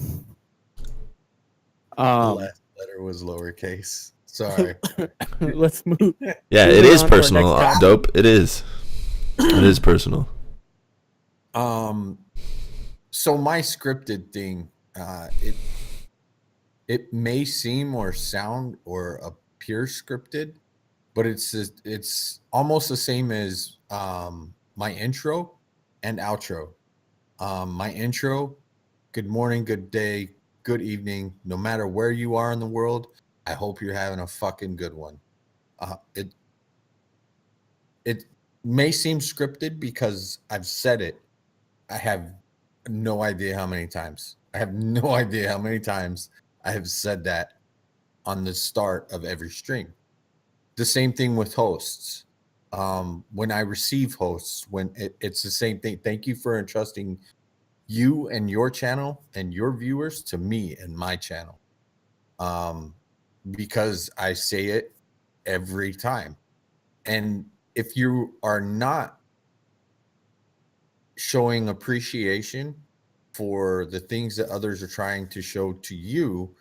Um, last letter was lowercase. Sorry. let's move. Yeah, it is personal. Dope. It is. It is personal. So my scripted thing, it may seem or sound or appear scripted, but it's almost the same as my intro and outro. My intro, good morning, good day, good evening, no matter where you are in the world. I hope you're having a fucking good one. It may seem scripted because I've said it. I have no idea how many times. I have said that on the start of every stream. The same thing with hosts. When I receive hosts, it's the same thing. Thank you for entrusting you and your channel and your viewers to me and my channel. Because I say it every time. And if you are not showing appreciation for the things that others are trying to show to you,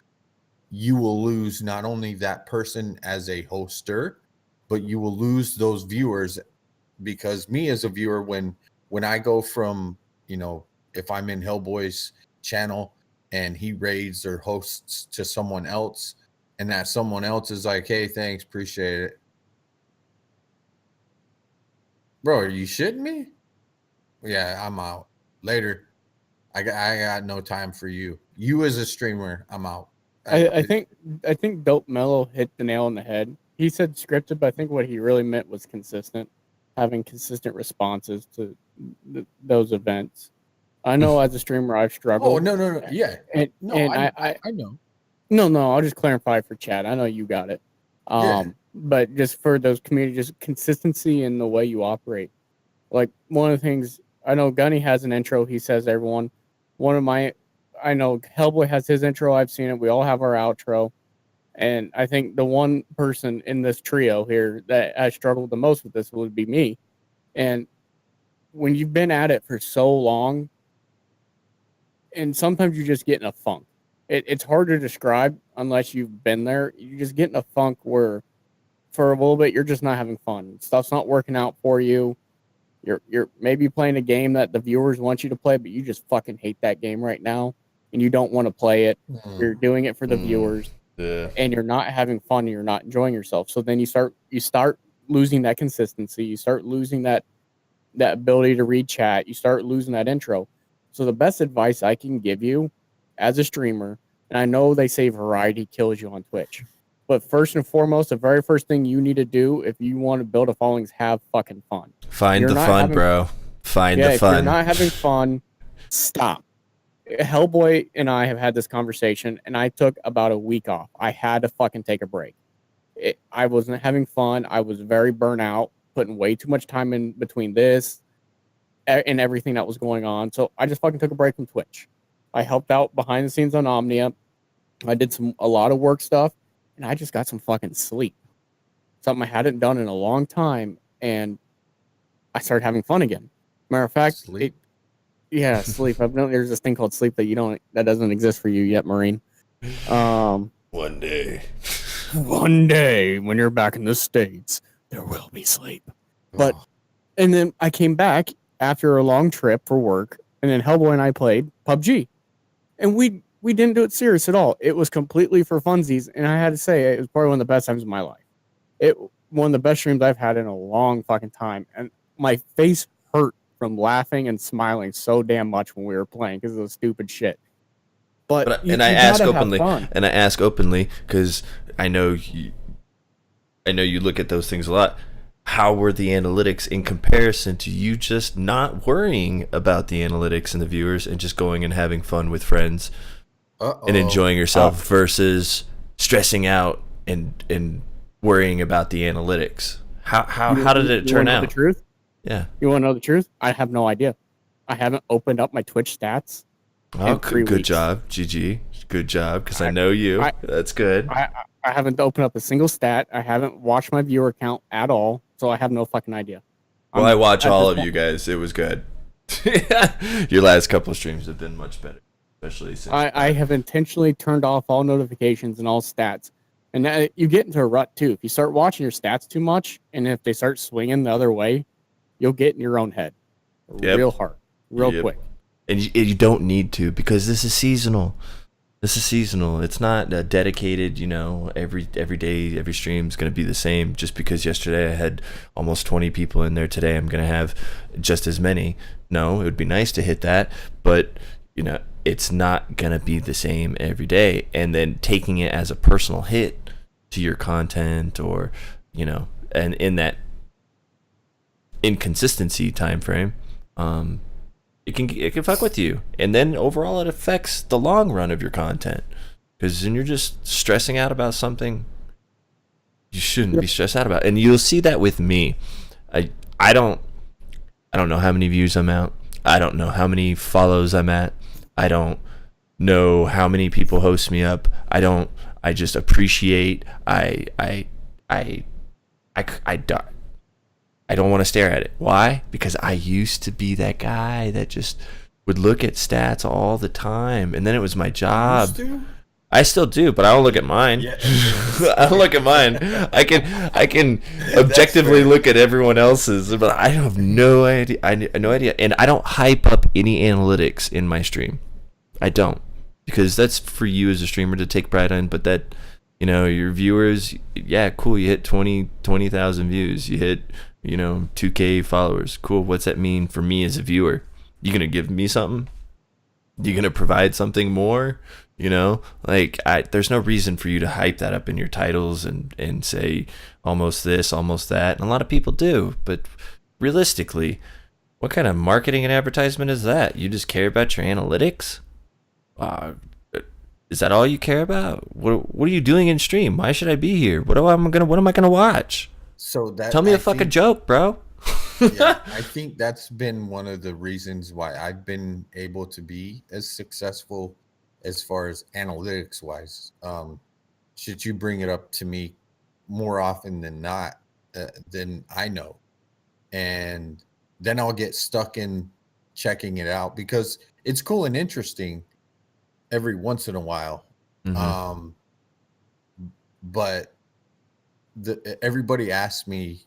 you will lose not only that person as a hoster, but you will lose those viewers. Because me as a viewer, when I go from, if I'm in Hellboy's channel and he raids or hosts to someone else, and that someone else is like, hey, thanks, appreciate it. Bro, are you shitting me? Yeah, I'm out. Later. I got no time for you. You as a streamer, I'm out. I think Dope Mellow hit the nail on the head. He said scripted, but I think what he really meant was consistent, having consistent responses to those events. I know as a streamer I've struggled. Oh no, yeah, and I know. No, I'll just clarify for Chad. I know you got it. But just for those community, just consistency in the way you operate. Like one of the things I know, Gunny has an intro. He says to everyone. I know Hellboy has his intro. I've seen it. We all have our outro. And I think the one person in this trio here that has struggled the most with this would be me. And when you've been at it for so long, and sometimes you just get in a funk. It's hard to describe unless you've been there. You just get in a funk where for a little bit you're just not having fun. Stuff's not working out for you. You're maybe playing a game that the viewers want you to play, but you just fucking hate that game right now, and you don't want to play it. You're doing it for the viewers, Yeah. and you're not having fun. And you're not enjoying yourself. So then you start losing that consistency. You start losing that ability to read chat. You start losing that intro. So the best advice I can give you as a streamer, and I know they say variety kills you on Twitch, but first and foremost, the very first thing you need to do if you want to build a following is have fucking fun. Find You're the not fun, having- bro. Find the If you're fun. not having fun, stop. Hellboy and I have had this conversation, and I took about a week off. I had to fucking take a break. I wasn't having fun. I was very burnt out, putting way too much time in between this and everything that was going on. So I just fucking took a break from Twitch. I helped out behind the scenes on Omnia. I did a lot of work stuff, and I just got some fucking sleep. Something I hadn't done in a long time, and I started having fun again. Matter of fact, Sleep? sleep. I've known there's this thing called sleep that doesn't exist for you yet, Marine. One day. One day when you're back in the States, there will be sleep. But and then I came back after a long trip for work, and then Hellboy and I played PUBG, and we didn't do it serious at all. It was completely for funsies, and I had to say it was probably one of the best times of my life. One of the best streams I've had in a long fucking time, and my face hurt from laughing and smiling so damn much when we were playing because of the stupid shit. But I you ask gotta have openly, fun. because I know you look at those things a lot. How were the analytics in comparison to you just not worrying about the analytics and the viewers and just going and having fun with friends and enjoying yourself Oh. versus stressing out and worrying about the analytics? How did it You turn wanna know out? The truth? Yeah. You want to know the truth? I have no idea. I haven't opened up my Twitch stats. Oh, in 3 good weeks. job, GG. Good job, because I I- know you. I- That's good. I haven't opened up a single stat. I haven't watched my viewer count at all, so I have no fucking idea. Well, I watch at all this of point- you guys. It was good. Your last couple of streams have been much better, especially since I have intentionally turned off all notifications and all stats. And that, you get into a rut too. If you start watching your stats too much, and if they start swinging the other way, you'll get in your own head Yep. real hard, real Yep. quick. and you don't need to, because this is seasonal. This is seasonal. It's not dedicated. Every day, every stream is going to be the same. Just because yesterday I had almost 20 people in there, today I'm going to have just as many. No, it would be nice to hit that, but it's not going to be the same every day. And then taking it as a personal hit to your content, or and in that inconsistency time frame, it can fuck with you, and then overall it affects the long run of your content, because then you're just stressing out about something you shouldn't be stressed out about. And you'll see that with me. I don't know how many views I'm at. I don't know how many follows I'm at. I don't know how many people host me up. I just appreciate. I don't want to stare at it. Why? Because I used to be that guy that just would look at stats all the time, and then it was my job. I still do, but I don't look at mine. Yeah. I don't look at mine. I can objectively look at everyone else's, but I have no idea. No idea, and I don't hype up any analytics in my stream. I don't, because that's for you as a streamer to take pride in. But that, your viewers, yeah, cool. You hit 20,000 views. You hit 2K followers. Cool. What's that mean for me as a viewer? You gonna give me something? You gonna provide something more? There's no reason for you to hype that up in your titles and say almost this, almost that. And a lot of people do, but realistically, what kind of marketing and advertisement is that? You just care about your analytics? Is that all you care about? What are you doing in stream? Why should I be here? What am I gonna watch? So that Tell me I a fucking think- joke, bro. Yeah, I think that's been one of the reasons why I've been able to be as successful as far as analytics wise. Should you bring it up to me more often than not, then I know, and then I'll get stuck in checking it out, because it's cool and interesting every once in a while. Mhm. But everybody asked me,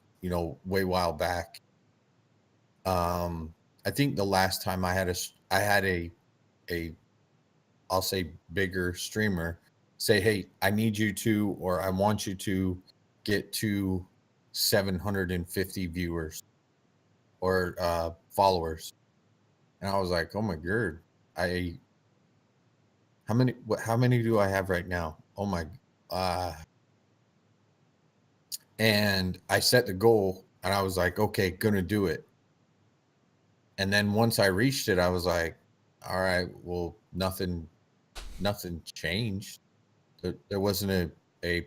way while back, I think the last time I had a I'll say bigger streamer say, hey, I need you to, or I want you to get to 750 viewers or followers. And I was like, oh my God, how many do I have right now? Oh my, and I set the goal and I was like, okay, gonna do it. And then once I reached it, I was like, all right, well, nothing changed. There wasn't a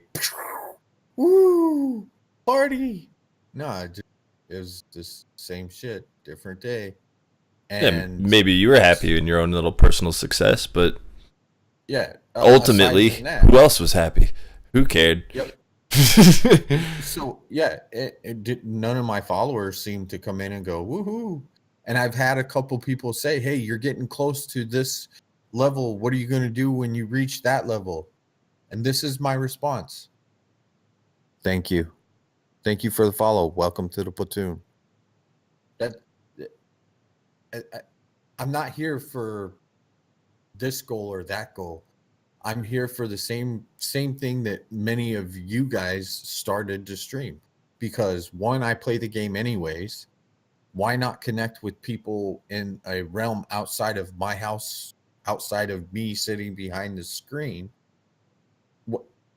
woo party. No, it was just same shit, different day. And yeah, maybe you were happy in your own little personal success, but yeah, ultimately, who else was happy? Who cared? Yep. So yeah, none of my followers seemed to come in and go woohoo. And I've had a couple people say, hey, you're getting close to this level. What are you going to do when you reach that level? And this is my response. Thank you. Thank you for the follow. Welcome to the platoon. I'm not here for this goal or that goal. I'm here for the same thing that many of you guys started to stream. Because one, I play the game anyways. Why not connect with people in a realm outside of my house, outside of me sitting behind the screen?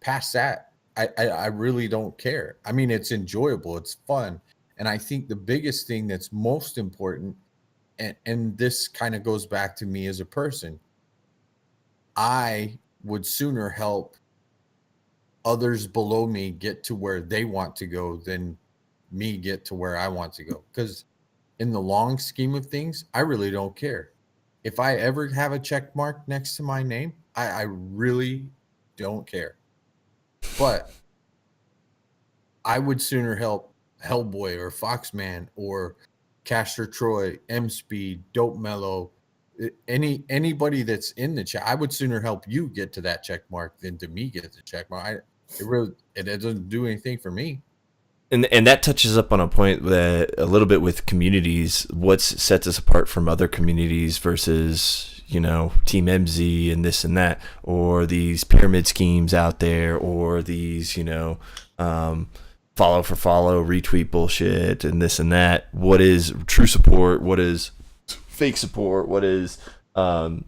Past that, I really don't care. I mean, it's enjoyable, it's fun. And I think the biggest thing that's most important, and this kind of goes back to me as a person, I would sooner help others below me get to where they want to go than me get to where I want to go. Because in the long scheme of things, I really don't care. If I ever have a check mark next to my name, I really don't care. But I would sooner help Hellboy or Foxman or Caster Troy, M Speed, Dope Mellow, anybody that's in the chat. I would sooner help you get to that check mark than to me get the check mark. It doesn't do anything for me. And that touches up on a point that a little bit with communities. What sets us apart from other communities versus, you know, Team MZ and this and that, or these pyramid schemes out there, or these, you know, follow for follow, retweet bullshit and this and that. What is true support? What is fake support? What is the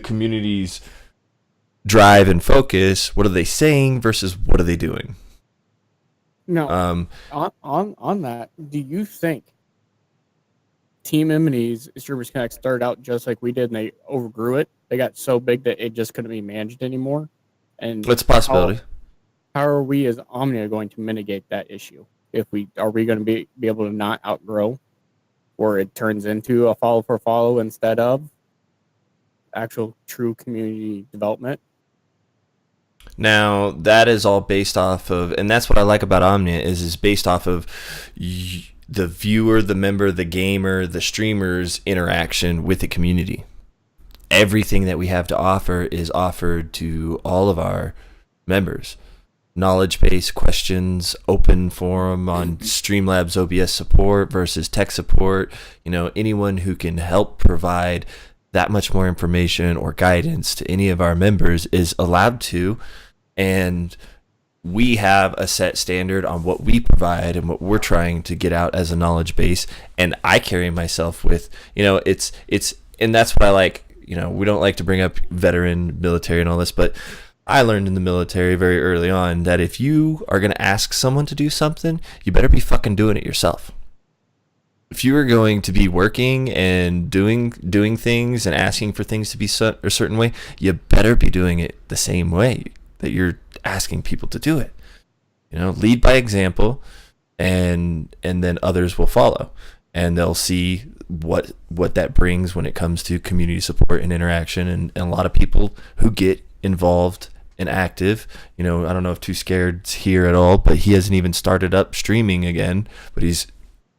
community's drive and focus? What are they saying versus what are they doing? No. On that, do you think Team Emity's Streamers Connect started out just like we did, and they overgrew it? They got so big that it just couldn't be managed anymore. And it's a possibility. How are we as Omnia going to mitigate that issue? Are we going to be able to not outgrow, or it turns into a follow for follow instead of actual true community development? Now, that is all based off of, and that's what I like about Omnia, is based off of the viewer, the member, the gamer, the streamer's interaction with the community. Everything that we have to offer is offered to all of our members. Knowledge base questions, open forum on Streamlabs OBS support versus tech support. You know, anyone who can help provide that much more information or guidance to any of our members is allowed to. And we have a set standard on what we provide and what we're trying to get out as a knowledge base. And I carry myself with, you know, it's, and that's what I like. You know, we don't like to bring up veteran military and all this, but I learned in the military very early on that if you are going to ask someone to do something, you better be fucking doing it yourself. If you are going to be working and doing things and asking for things to be a certain way, you better be doing it the same way that you're asking people to do it. You know, lead by example, and then others will follow, and they'll see what that brings when it comes to community support and interaction. And a lot of people who get involved and active, you know, I don't know if Too Scared's here at all, but he hasn't even started up streaming again, but he's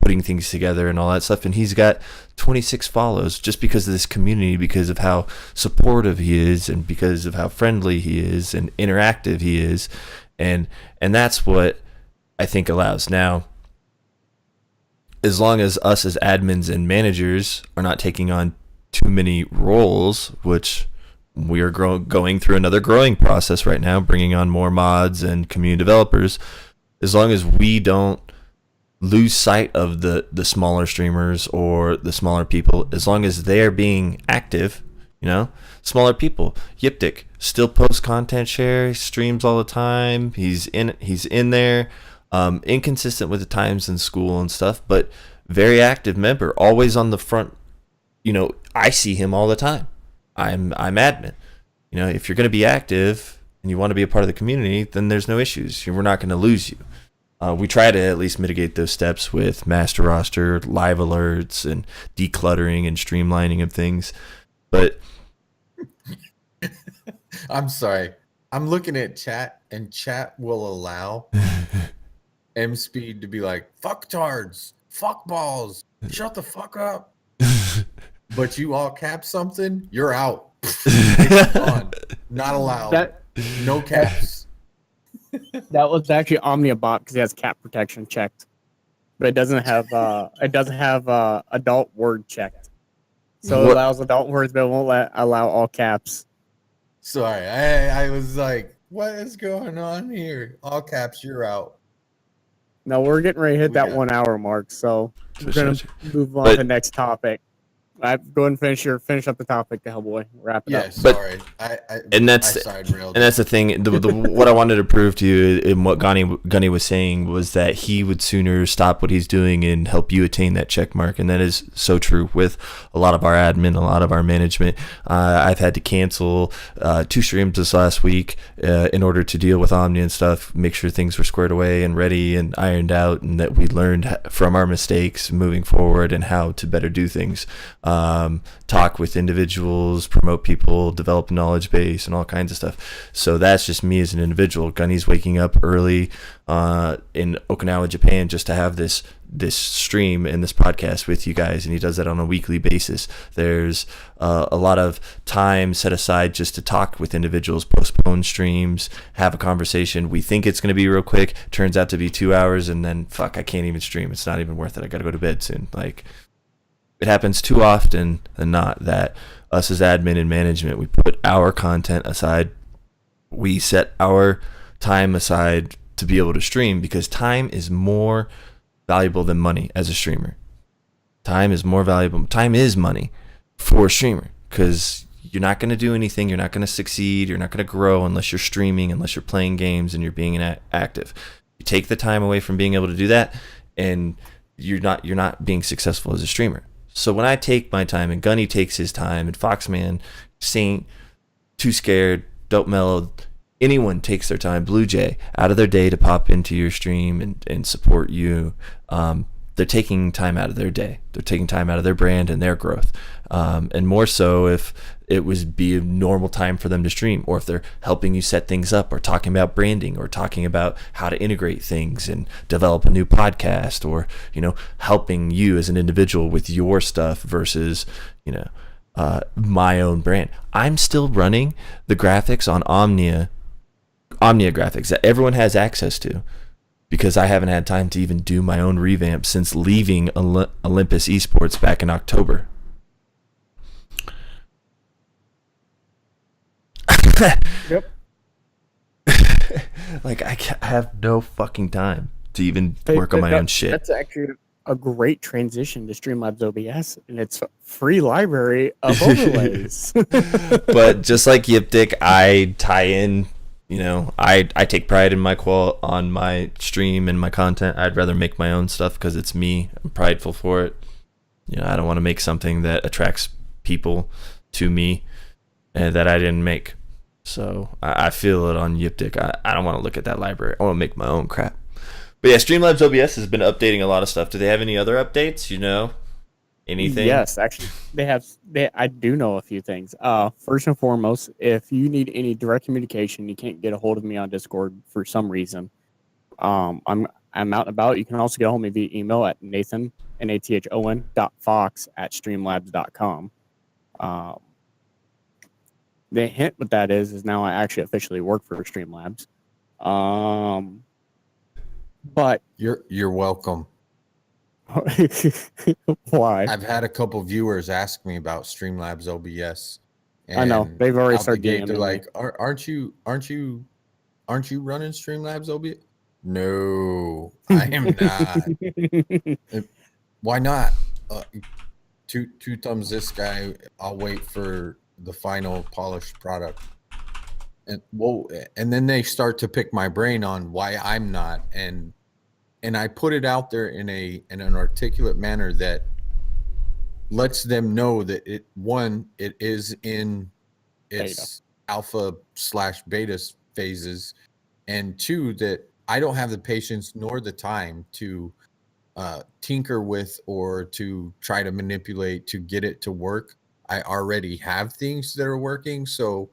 putting things together and all that stuff, and he's got 26 follows just because of this community, because of how supportive he is and because of how friendly he is and interactive he is, and that's what I think allows. Now, as long as us as admins and managers are not taking on too many roles, which we are going through another growing process right now, bringing on more mods and community developers. As long as we don't lose sight of the smaller streamers or the smaller people, as long as they're being active, smaller people. Yiptic still posts content, share, streams all the time. He's in there, inconsistent with the times in school and stuff, but very active member, always on the front. I see him all the time. I'm admin. If you're going to be active and you want to be a part of the community, then there's no issues. We're not going to lose you. We try to at least mitigate those steps with master roster, live alerts, and decluttering and streamlining of things. But I'm sorry. I'm looking at chat, and chat will allow M Speed to be like, fucktards, fuck balls, shut the fuck up. But you all cap something, you're out. It's gone. Not allowed. No caps. That was actually Omnia bot because it has cap protection checked, but it doesn't have adult word checked. So it allows adult words, but it won't allow all caps. Sorry, I was like, what is going on here? All caps, you're out. No, we're getting ready to hit that 1 hour mark, so we're gonna move on to the next topic. Go ahead and finish up the topic, Hellboy. Wrap it up. Sorry. That's the thing. What I wanted to prove to you and what Gunny was saying was that he would sooner stop what he's doing and help you attain that check mark, and that is so true with a lot of our admin, a lot of our management. I've had to cancel 2 streams this last week in order to deal with Omni and stuff, make sure things were squared away and ready and ironed out, and that we learned from our mistakes moving forward and how to better do things. Talk with individuals, promote people, develop a knowledge base, and all kinds of stuff. So that's just me as an individual. Gunny's waking up early in Okinawa, Japan, just to have this stream and this podcast with you guys, and he does that on a weekly basis. There's a lot of time set aside just to talk with individuals, postpone streams, have a conversation. We think it's going to be real quick, turns out to be 2 hours, and then I can't even stream. It's not even worth it. I got to go to bed soon. It happens too often than not that us as admin and management, we put our content aside. We set our time aside to be able to stream, because time is more valuable than money as a streamer. Time is more valuable. Time is money for a streamer, because you're not going to do anything. You're not going to succeed. You're not going to grow unless you're streaming, unless you're playing games and you're being active. You take the time away from being able to do that, and you're not being successful as a streamer. So when I take my time, and Gunny takes his time, and Foxman, Saint, Too Scared, Dope Mellow, anyone takes their time, Blue Jay, out of their day to pop into your stream and support you, they're taking time out of their day. They're taking time out of their brand and their growth. And more so if it would be a normal time for them to stream, or if they're helping you set things up, or talking about branding, or talking about how to integrate things and develop a new podcast, or, helping you as an individual with your stuff versus, my own brand. I'm still running the graphics on Omnia graphics that everyone has access to, because I haven't had time to even do my own revamp since leaving Olympus Esports back in October. Yep. I have no fucking time to even work on my own shit. That's actually a great transition to Streamlabs OBS, and it's a free library of overlays. But just like Yiptic, I tie in. I take pride in on my stream and my content. I'd rather make my own stuff because it's me. I'm prideful for it. I don't want to make something that attracts people to me and that I didn't make. So I feel it on Yiptic. I don't want to look at that library. I want to make my own crap. But yeah, Streamlabs OBS has been updating a lot of stuff. Do they have any other updates? Anything? Yes, actually, they have. I do know a few things. First and foremost, if you need any direct communication, you can't get a hold of me on Discord for some reason. I'm out and about. You can also get a hold of me via email at nathon.fox@streamlabs.com. The hint with that is now I actually officially work for Streamlabs. But you're welcome. Why? I've had a couple viewers ask me about Streamlabs OBS. I know. and They've already out the started gate, DMing they're me. like, aren't you running Streamlabs OBS? No, I am not. Why not? Two thumbs this guy. I'll wait for the final polished product. And then they start to pick my brain on why I'm not, and I put it out there in an articulate manner that lets them know that it is in its alpha/beta phases, and two, that I don't have the patience nor the time to tinker with or to try to manipulate to get it to work. I already have things that are working, so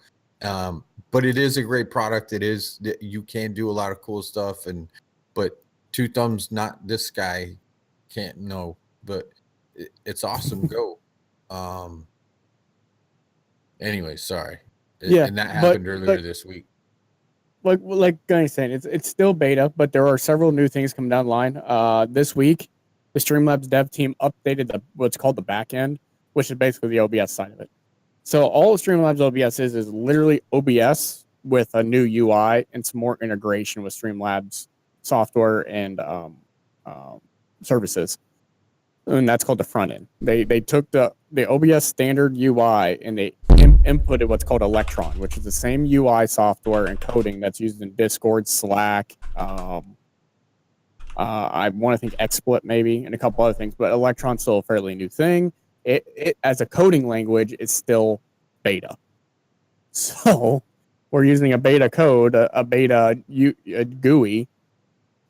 but it is a great product. It is, you can do a lot of cool stuff, but two thumbs, not this guy, can't know, but it's awesome. Go. Anyway, sorry. Yeah, and that happened earlier but this week. like Gunny's saying, it's still beta, but there are several new things coming down the line. This week, the Streamlabs dev team updated what's called the back end, which is basically the OBS side of it. So all Streamlabs OBS is literally OBS with a new UI and some more integration with Streamlabs software and services. And that's called the front end. They took the OBS standard UI and they inputted what's called Electron, which is the same UI software and coding that's used in Discord, Slack. I want to think XSplit maybe, and a couple other things, but Electron's still a fairly new thing. It as a coding language, it's still beta. So we're using a beta code, a beta GUI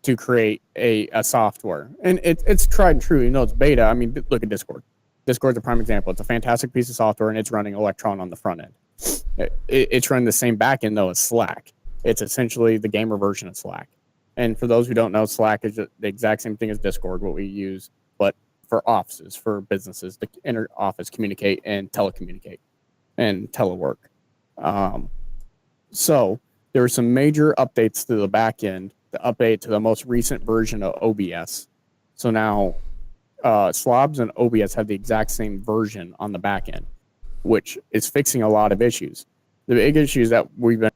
to create a software. And it's tried and true. You know, it's beta. I mean, look at Discord. Discord's a prime example. It's a fantastic piece of software, and it's running Electron on the front end. It's running the same back end, though, as Slack. It's essentially the gamer version of Slack. And for those who don't know, Slack is the exact same thing as Discord, what we use, but for offices, for businesses to inter-office communicate and telecommunicate and telework. So there were some major updates to the back end, the update to the most recent version of OBS. So now Slobs and OBS have the exact same version on the back end, which is fixing a lot of issues. The big issues that we've been...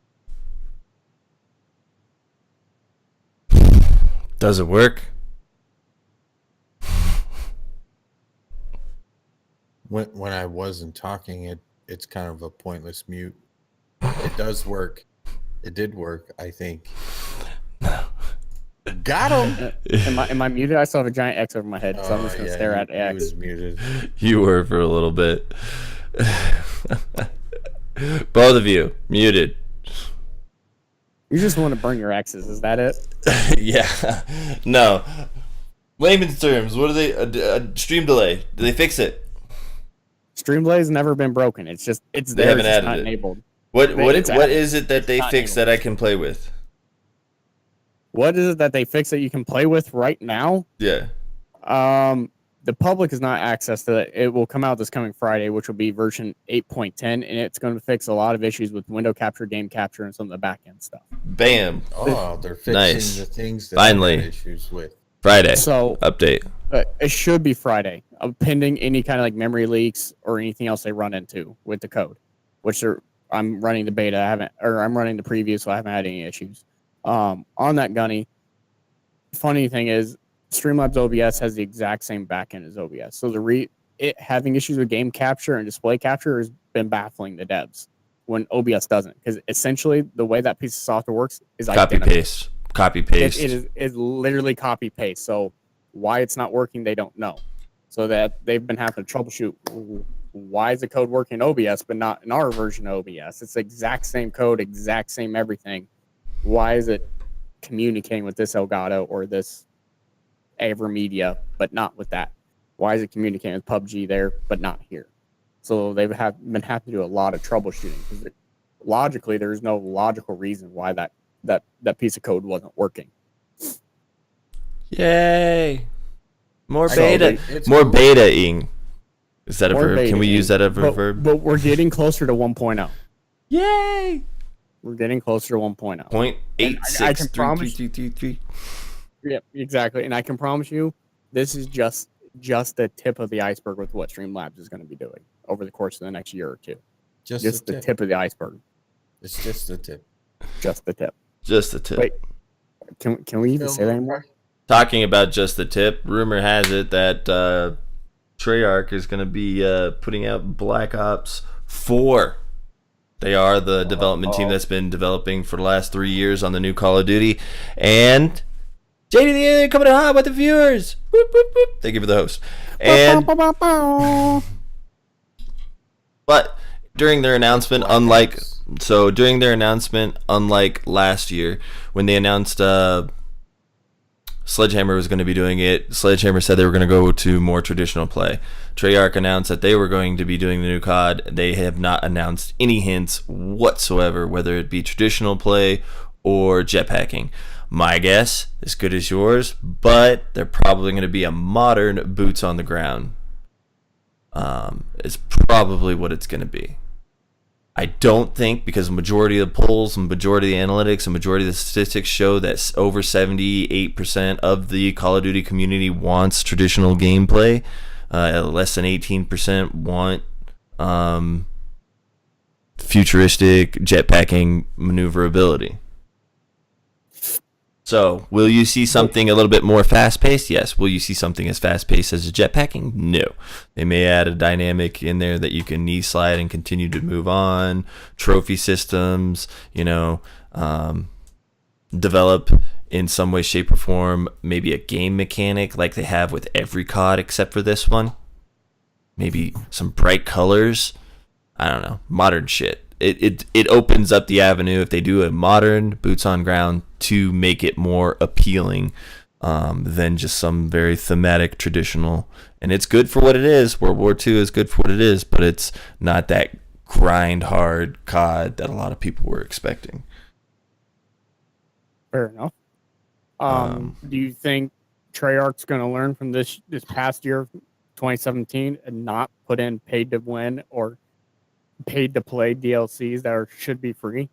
Does it work? When I wasn't talking, it's kind of a pointless mute. It does work. It did work, I think. Got him. Am I muted? I still have a giant X over my head, so I'm just gonna stare at X. He was muted. You were for a little bit. Both of you muted. You just want to burn your X's, is that it? Yeah. No. Layman's terms. What are they? A stream delay. Do they fix it? Streamdelay's never been broken. It's just it's there. It's just not enabled. What is it that they fix that I can play with? What is it that they fix that you can play with right now? Yeah. The public has not access to it. It will come out this coming Friday, which will be version 8.10, and it's going to fix a lot of issues with window capture, game capture, and some of the back end stuff. Bam. Oh, they're fixing Nice. the things that Finally. I had issues with. Friday. So Update. it should be Friday, pending any kind of like memory leaks or anything else they run into with the code, which I'm running the beta. I'm running the preview, so I haven't had any issues. On that, Gunny, funny thing is, Streamlabs OBS has the exact same backend as OBS. So it having issues with game capture and display capture has been baffling the devs when OBS doesn't, because essentially the way that piece of software works is Copy paste. It is literally copy paste. So why it's not working, they don't know. So that they've been having to troubleshoot. Why is the code working in OBS but not in our version of OBS? It's the exact same code, exact same everything. Why is it communicating with this Elgato or this AverMedia, but not with that? Why is it communicating with PUBG there, but not here? So they've been having to do a lot of troubleshooting, because logically there's no logical reason why that piece of code wasn't working. Yay! More So beta. it's More cool. beta-ing. Is that a More verb? Can we beta-ing. use that as a verb? But we're getting closer to 1.0. Yay! We're getting closer to 1.0. 0.863333. Yeah, exactly. And I can promise you, this is just the tip of the iceberg with what Streamlabs is going to be doing over the course of the next year or two. Just the tip of the iceberg. It's just the tip. Just the tip. Just the tip. Wait, can we even say that anymore? Talking about just the tip, rumor has it that Treyarch is going to be putting out Black Ops 4. They are the development team that's been developing for the last 3 years on the new Call of Duty. And JD the Alien coming in hot with the viewers. Boop, boop, boop. Thank you for the host. And but during their announcement, unlike last year when they announced Sledgehammer was going to be doing it, Sledgehammer said they were going to go to more traditional play. Treyarch announced that they were going to be doing the new COD. They have not announced any hints whatsoever, whether it be traditional play or jetpacking. My guess, as good as yours, but they're probably going to be a modern boots on the ground. Is probably what it's going to be. I don't think, because the majority of the polls and majority of the analytics and majority of the statistics show that over 78% of the Call of Duty community wants traditional gameplay. Less than 18% want futuristic jetpacking maneuverability. So, will you see something a little bit more fast-paced? Yes. Will you see something as fast-paced as a jetpacking? No. They may add a dynamic in there that you can knee slide and continue to move on. Trophy systems, develop in some way, shape, or form maybe a game mechanic like they have with every COD except for this one. Maybe some bright colors. I don't know. Modern shit. It opens up the avenue if they do a modern boots on ground to make it more appealing than just some very thematic traditional. And it's good for what it is. World War II is good for what it is, but it's not that grind hard COD that a lot of people were expecting. Fair enough. Do you think Treyarch's going to learn from this past year, 2017, and not put in paid to win or paid to play DLCs that should be free?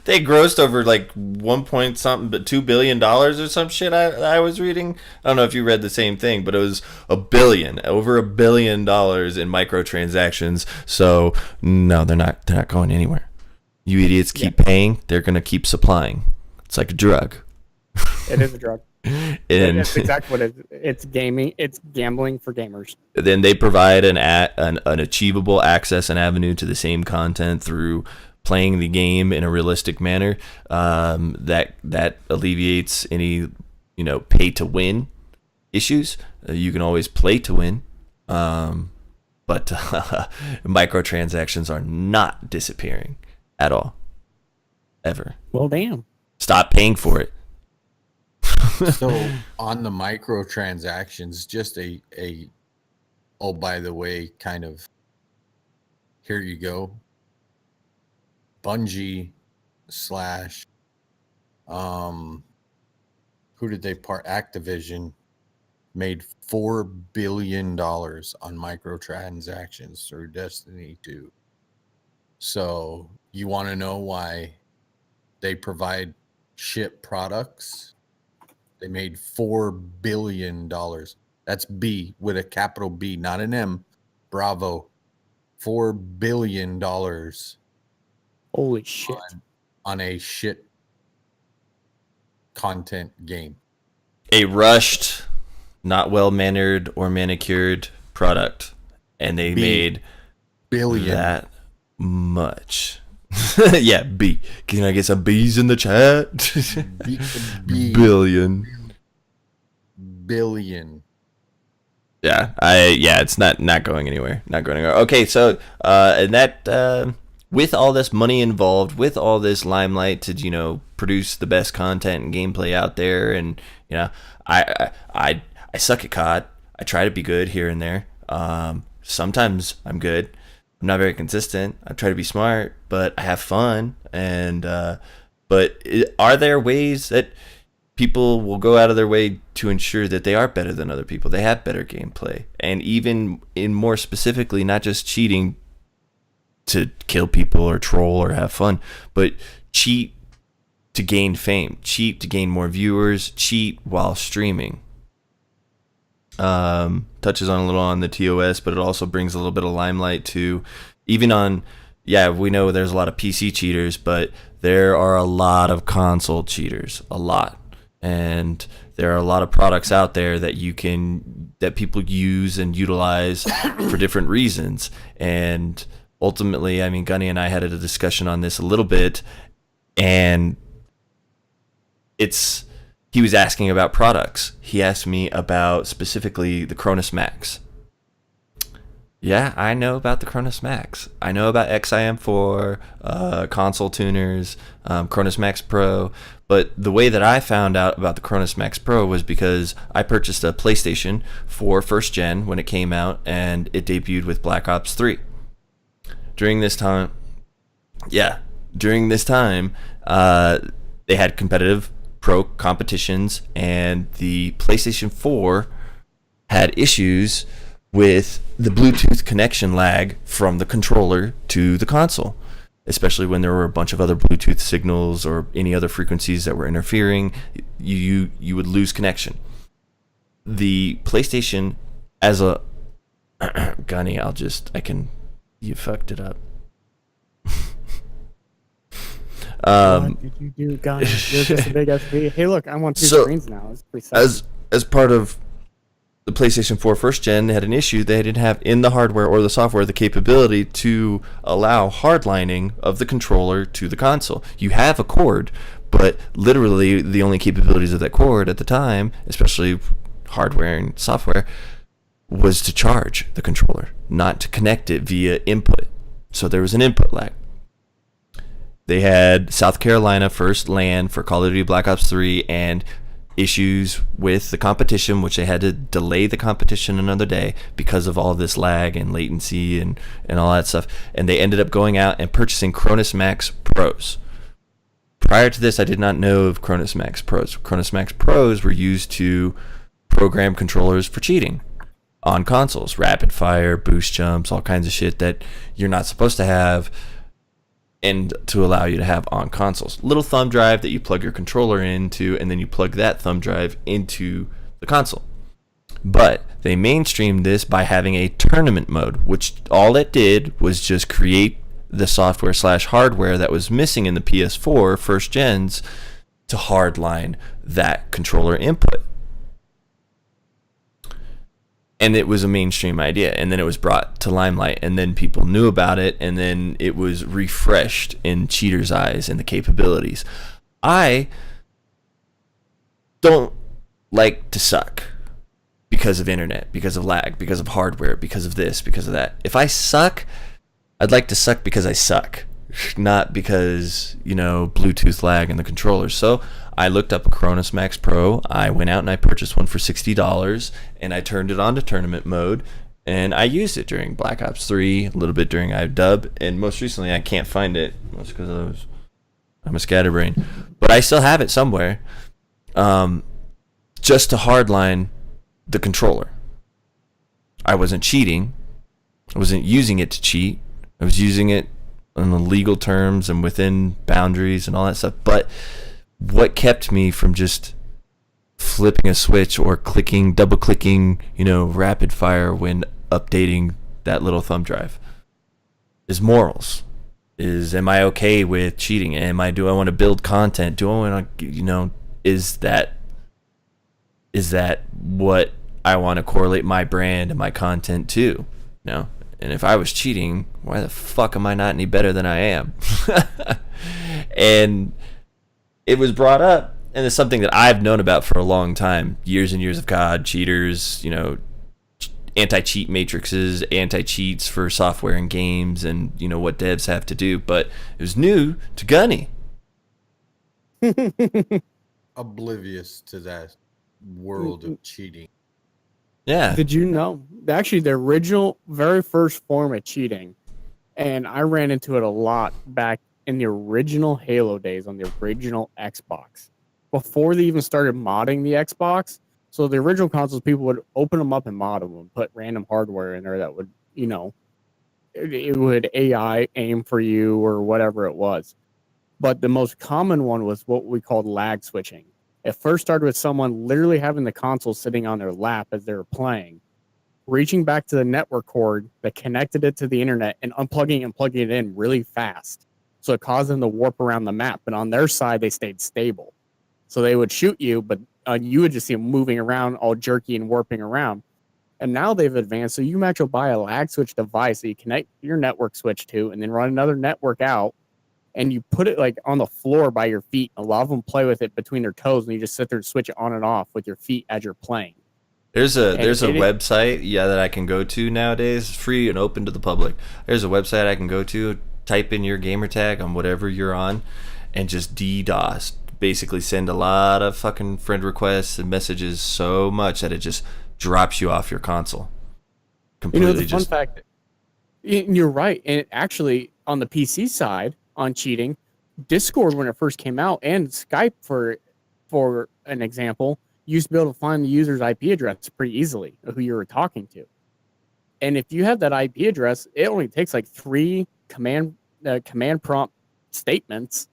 They grossed over like 1 point something, but $2 billion or some shit. I was reading. I don't know if you read the same thing, but it was over $1 billion in microtransactions. So no, they're not going anywhere. You idiots keep paying, they're gonna keep supplying. It's like a drug. It is a drug. And that's exactly what it is. It's gaming. It's gambling for gamers. Then they provide an achievable access and avenue to the same content through playing the game in a realistic manner. That alleviates any pay to win issues. You can always play to win, but microtransactions are not disappearing at all, ever. Well, damn. Stop paying for it. So on the microtransactions, just a oh, by the way, kind of, here you go. Bungie / who did they part? Activision made $4 billion on microtransactions through Destiny 2. So you want to know why they provide shit products? They made $4 billion. That's B with a capital B, not an M. Bravo. $4 billion. Holy shit. On a shit content game. A rushed, not well-mannered or manicured product. And they made billion that much. Yeah, B. Can I get some B's in the chat? Billion. Yeah, it's not going anywhere. Not going anywhere. Okay, so and that with all this money involved, with all this limelight to produce the best content and gameplay out there, and I suck at COD. I try to be good here and there. Sometimes I'm good. I'm not very consistent. I try to be smart, but I have fun. And but are there ways that people will go out of their way to ensure that they are better than other people? They have better gameplay, and even in more specifically, not just cheating to kill people or troll or have fun, but cheat to gain fame, cheat to gain more viewers, cheat while streaming. touches on a little on the TOS, but it also brings a little bit of limelight to even on, yeah, we know there's a lot of PC cheaters, but there are a lot of console cheaters, a lot. And there are a lot of products out there that people use and utilize for different reasons. And ultimately, I mean, Gunny and I had a discussion on this a little bit, and he was asking about products. He asked me about specifically the Cronus Max. Yeah, I know about the Cronus Max. I know about XIM4, console tuners, Cronus Max Pro. But the way that I found out about the Cronus Max Pro was because I purchased a PlayStation 4 first gen when it came out, and it debuted with Black Ops 3. During this time, they had competitive pro competitions, and the PlayStation 4 had issues with the Bluetooth connection lag from the controller to the console, especially when there were a bunch of other Bluetooth signals or any other frequencies that were interfering. You would lose connection. The PlayStation as a Gunny, you fucked it up. What did you do, guys? You're just a big SP. Hey, look, I'm on two screens now. It's pretty sad. As part of the PlayStation 4 first gen, they had an issue. They didn't have in the hardware or the software the capability to allow hardlining of the controller to the console. You have a cord, but literally the only capabilities of that cord at the time, especially hardware and software, was to charge the controller, not to connect it via input. So there was an input lag. They had South Carolina first LAN for Call of Duty Black Ops 3 and issues with the competition, which they had to delay the competition another day because of all this lag and latency and all that stuff. And they ended up going out and purchasing Cronus Max Pros. Prior to this, I did not know of Cronus Max Pros. Cronus Max Pros were used to program controllers for cheating on consoles. Rapid fire, boost jumps, all kinds of shit that you're not supposed to have and to allow you to have on consoles. Little thumb drive that you plug your controller into, and then you plug that thumb drive into the console. But they mainstreamed this by having a tournament mode, which all it did was just create the software / hardware that was missing in the PS4 first gens to hardline that controller input. And it was a mainstream idea, and then it was brought to limelight, and then people knew about it, and then it was refreshed in cheaters' eyes and the capabilities. I don't like to suck because of internet, because of lag, because of hardware, because of this, because of that. If I suck, I'd like to suck because I suck, not because, Bluetooth lag in the controller. So I looked up a Cronus Max Pro. I went out and I purchased one for $60, and I turned it on to tournament mode, and I used it during Black Ops 3, a little bit during iDub, and most recently I can't find it. That's because I'm a scatterbrain, but I still have it somewhere, just to hardline the controller. I wasn't cheating. I wasn't using it to cheat. I was using it on the legal terms and within boundaries and all that stuff. But what kept me from just flipping a switch or double clicking, rapid fire when updating that little thumb drive is morals. Am I okay with cheating? Do I want to build content? Do I want to, is that what I want to correlate my brand and my content to? And if I was cheating, why the fuck am I not any better than I am? And it was brought up, and it's something that I've known about for a long time. Years and years of COD, cheaters, anti-cheat matrices, anti-cheats for software and games, and, what devs have to do. But it was new to Gunny. Oblivious to that world of cheating. Yeah. Did you know? Actually, the original, very first form of cheating, and I ran into it a lot back in the original Halo days on the original Xbox. Before they even started modding the Xbox, so the original consoles, people would open them up and mod them and put random hardware in there that would, it would AI aim for you or whatever it was. But the most common one was what we called lag switching. It first started with someone literally having the console sitting on their lap as they were playing, reaching back to the network cord that connected it to the internet and unplugging and plugging it in really fast. So it caused them to warp around the map. But on their side, they stayed stable. So they would shoot you, but you would just see them moving around all jerky and warping around. And now they've advanced. So you can actually buy a lag switch device that you connect your network switch to and then run another network out. And you put it like on the floor by your feet. A lot of them play with it between their toes, and you just sit there and switch it on and off with your feet as you're playing. There's a website that I can go to nowadays, free and open to the public. There's a website I can go to, type in your gamer tag on whatever you're on, and just DDoS. Basically send a lot of fucking friend requests and messages so much that it just drops you off your console. Completely. The fun fact, you're right. And it actually, on the PC side, on cheating, Discord, when it first came out, and Skype, for an example, you used to be able to find the user's IP address pretty easily of who you were talking to. And if you have that IP address, it only takes like 3 command prompt statements,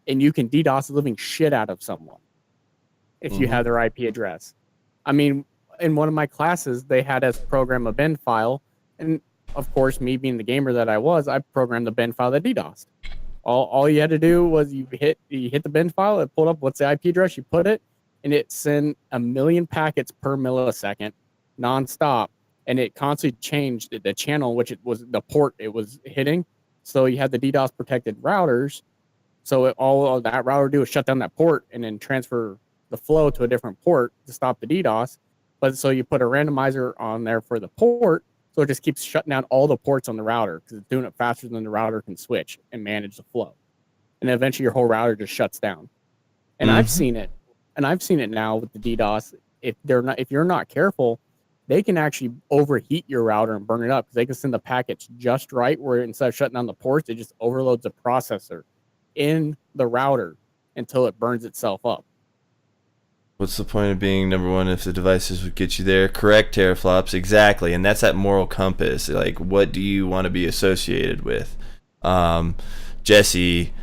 and you can DDoS the living shit out of someone if you have their IP address. I mean, in one of my classes, they had us program a bin file, and of course, me being the gamer that I was, I programmed the bin file that DDoSed. All you had to do was you hit the bin file, it pulled up what's the IP address, you put it, and it sent 1 million packets per millisecond, nonstop, and it constantly changed the channel, which it was the port it was hitting. So you had the DDoS protected routers. So all that router would do is shut down that port and then transfer the flow to a different port to stop the DDoS. But so you put a randomizer on there for the port, so it just keeps shutting down all the ports on the router because it's doing it faster than the router can switch and manage the flow. And then eventually your whole router just shuts down. And I've seen it. And I've seen it now with the DDoS. If you're not careful, they can actually overheat your router and burn it up because they can send the packets just right where instead of shutting down the ports, it just overloads the processor in the router until it burns itself up. What's the point of being number one if the devices would get you there? Correct, teraflops, exactly. And that's that moral compass. Like, what do you want to be associated with? Jesse,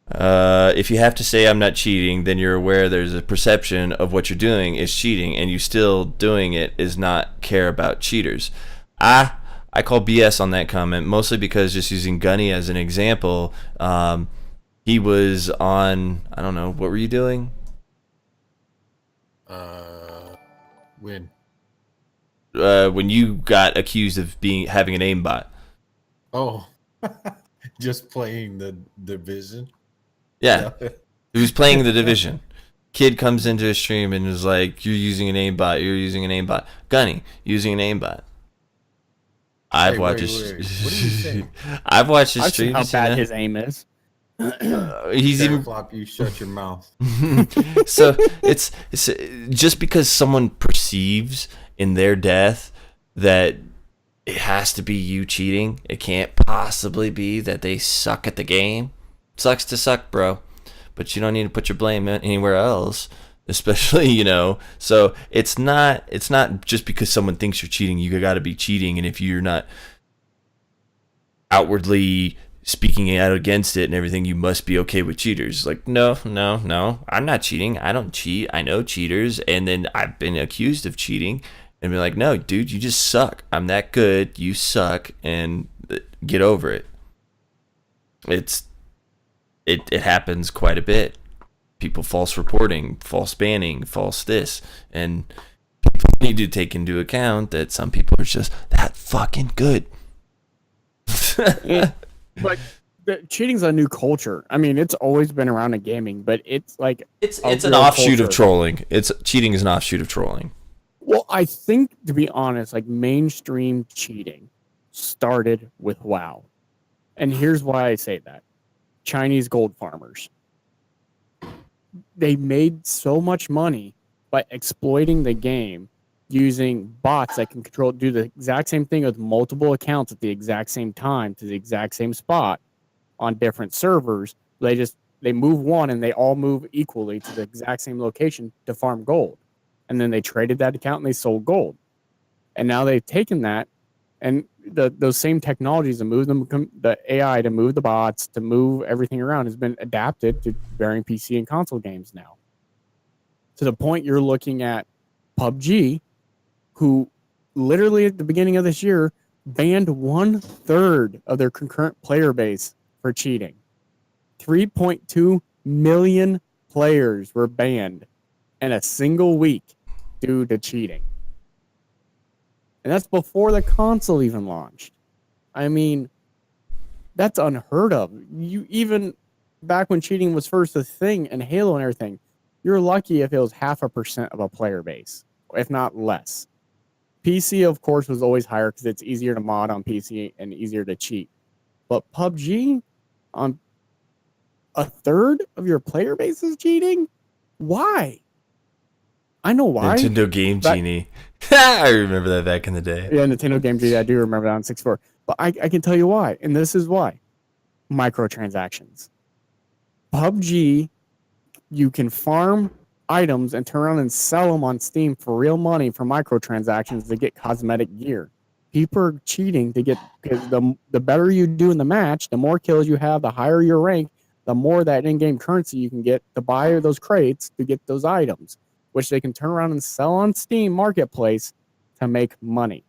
if you have to say I'm not cheating, then you're aware there's a perception of what you're doing is cheating, and you still doing it is not care about cheaters. I call BS on that comment, mostly because just using Gunny as an example, he was on, I don't know, what were you doing? When you got accused of having an aimbot. Oh, just playing the Division. Yeah, he was playing the Division. Kid comes into a stream and is like, "You're using an aimbot. You're using an aimbot." Gunny using an aimbot. I've watched his. What are you saying? I've watched his I've seen streams. how bad his aim is. He's even Flop, you shut your mouth. So it's just because someone perceives in their death that it has to be you cheating, it can't possibly be that they suck at the game. Sucks to suck, bro, but you don't need to put your blame anywhere else, especially so it's not just because someone thinks you're cheating you got to be cheating, and if you're not outwardly speaking out against it and everything, you must be okay with cheaters. Like, no, I'm not cheating. I don't cheat. I know cheaters, and then I've been accused of cheating, and be like, no, dude, you just suck. I'm that good. You suck, and get over it. It happens quite a bit. People false reporting, false banning, false this, and people need to take into account that some people are just that fucking good. But cheating's a new culture. I mean, it's always been around in gaming, but it's like it's an offshoot of trolling. Cheating is an offshoot of trolling. Well, I think, to be honest, like mainstream cheating started with WoW. And here's why I say that. Chinese gold farmers. They made so much money by exploiting the game using bots that can do the exact same thing with multiple accounts at the exact same time to the exact same spot on different servers. They move one and they all move equally to the exact same location to farm gold. And then they traded that account and they sold gold. And now they've taken that and those same technologies to move them, the AI to move the bots, to move everything around has been adapted to varying PC and console games now. to the point you're looking at PUBG, who literally at the beginning of this year banned 1/3 of their concurrent player base for cheating. 3.2 million players were banned in a single week due to cheating. And that's before the console even launched. I mean, that's unheard of. You even back when cheating was first a thing and Halo and everything, you're lucky if it was 0.5% of a player base, if not less. PC, of course, was always higher because it's easier to mod on PC and easier to cheat. But PUBG, on 1/3 of your player base is cheating? Why? I know why. Nintendo Game Genie. I remember that back in the day. Yeah, Nintendo Game Genie. I do remember that on 64. But I can tell you why, and this is why. Microtransactions. PUBG, you can farm items and turn around and sell them on Steam for real money for microtransactions to get cosmetic gear. People are cheating to get, because the better you do in the match, the more kills you have, the higher your rank, the more that in-game currency you can get to buy those crates to get those items, which they can turn around and sell on Steam Marketplace to make money.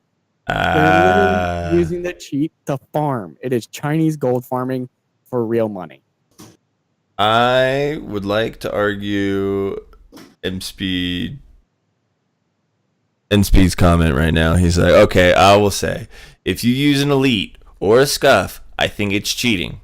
They're literally using the cheat to farm. It is Chinese gold farming for real money. I would like to argue MSpeed's comment right now. He's like, okay, I will say, if you use an Elite or a Scuff, I think it's cheating.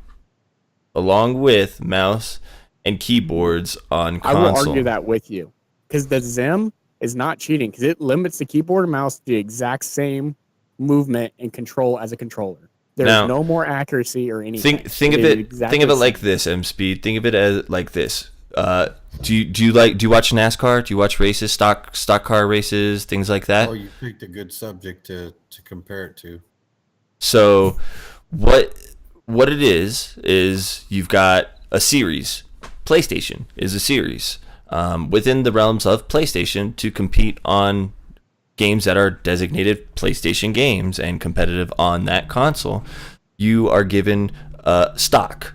Along with mouse and keyboards on console. I will argue that with you. Because the Zim is not cheating, because it limits the keyboard and mouse to the exact same movement and control as a controller. There's no more accuracy or anything. Think of it like this, MSpeed. Think of it as like this. Do you watch NASCAR? Do you watch races, stock car races, things like that? Oh, you picked a good subject to compare it to. So what it is you've got a series. PlayStation is a series within the realms of PlayStation to compete on games that are designated PlayStation games and competitive on that console. You are given a stock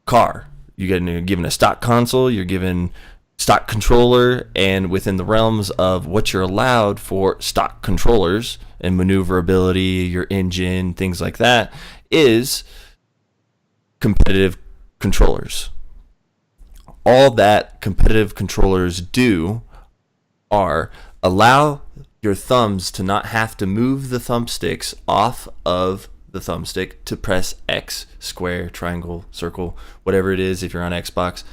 car. You're given a stock console. You're given stock controller, and within the realms of what you're allowed for stock controllers and maneuverability, your engine, things like that, is competitive controllers. All that competitive controllers do are allow your thumbs to not have to move the thumbsticks off of the thumbstick to press X, square, triangle, circle, whatever it is if you're on Xbox.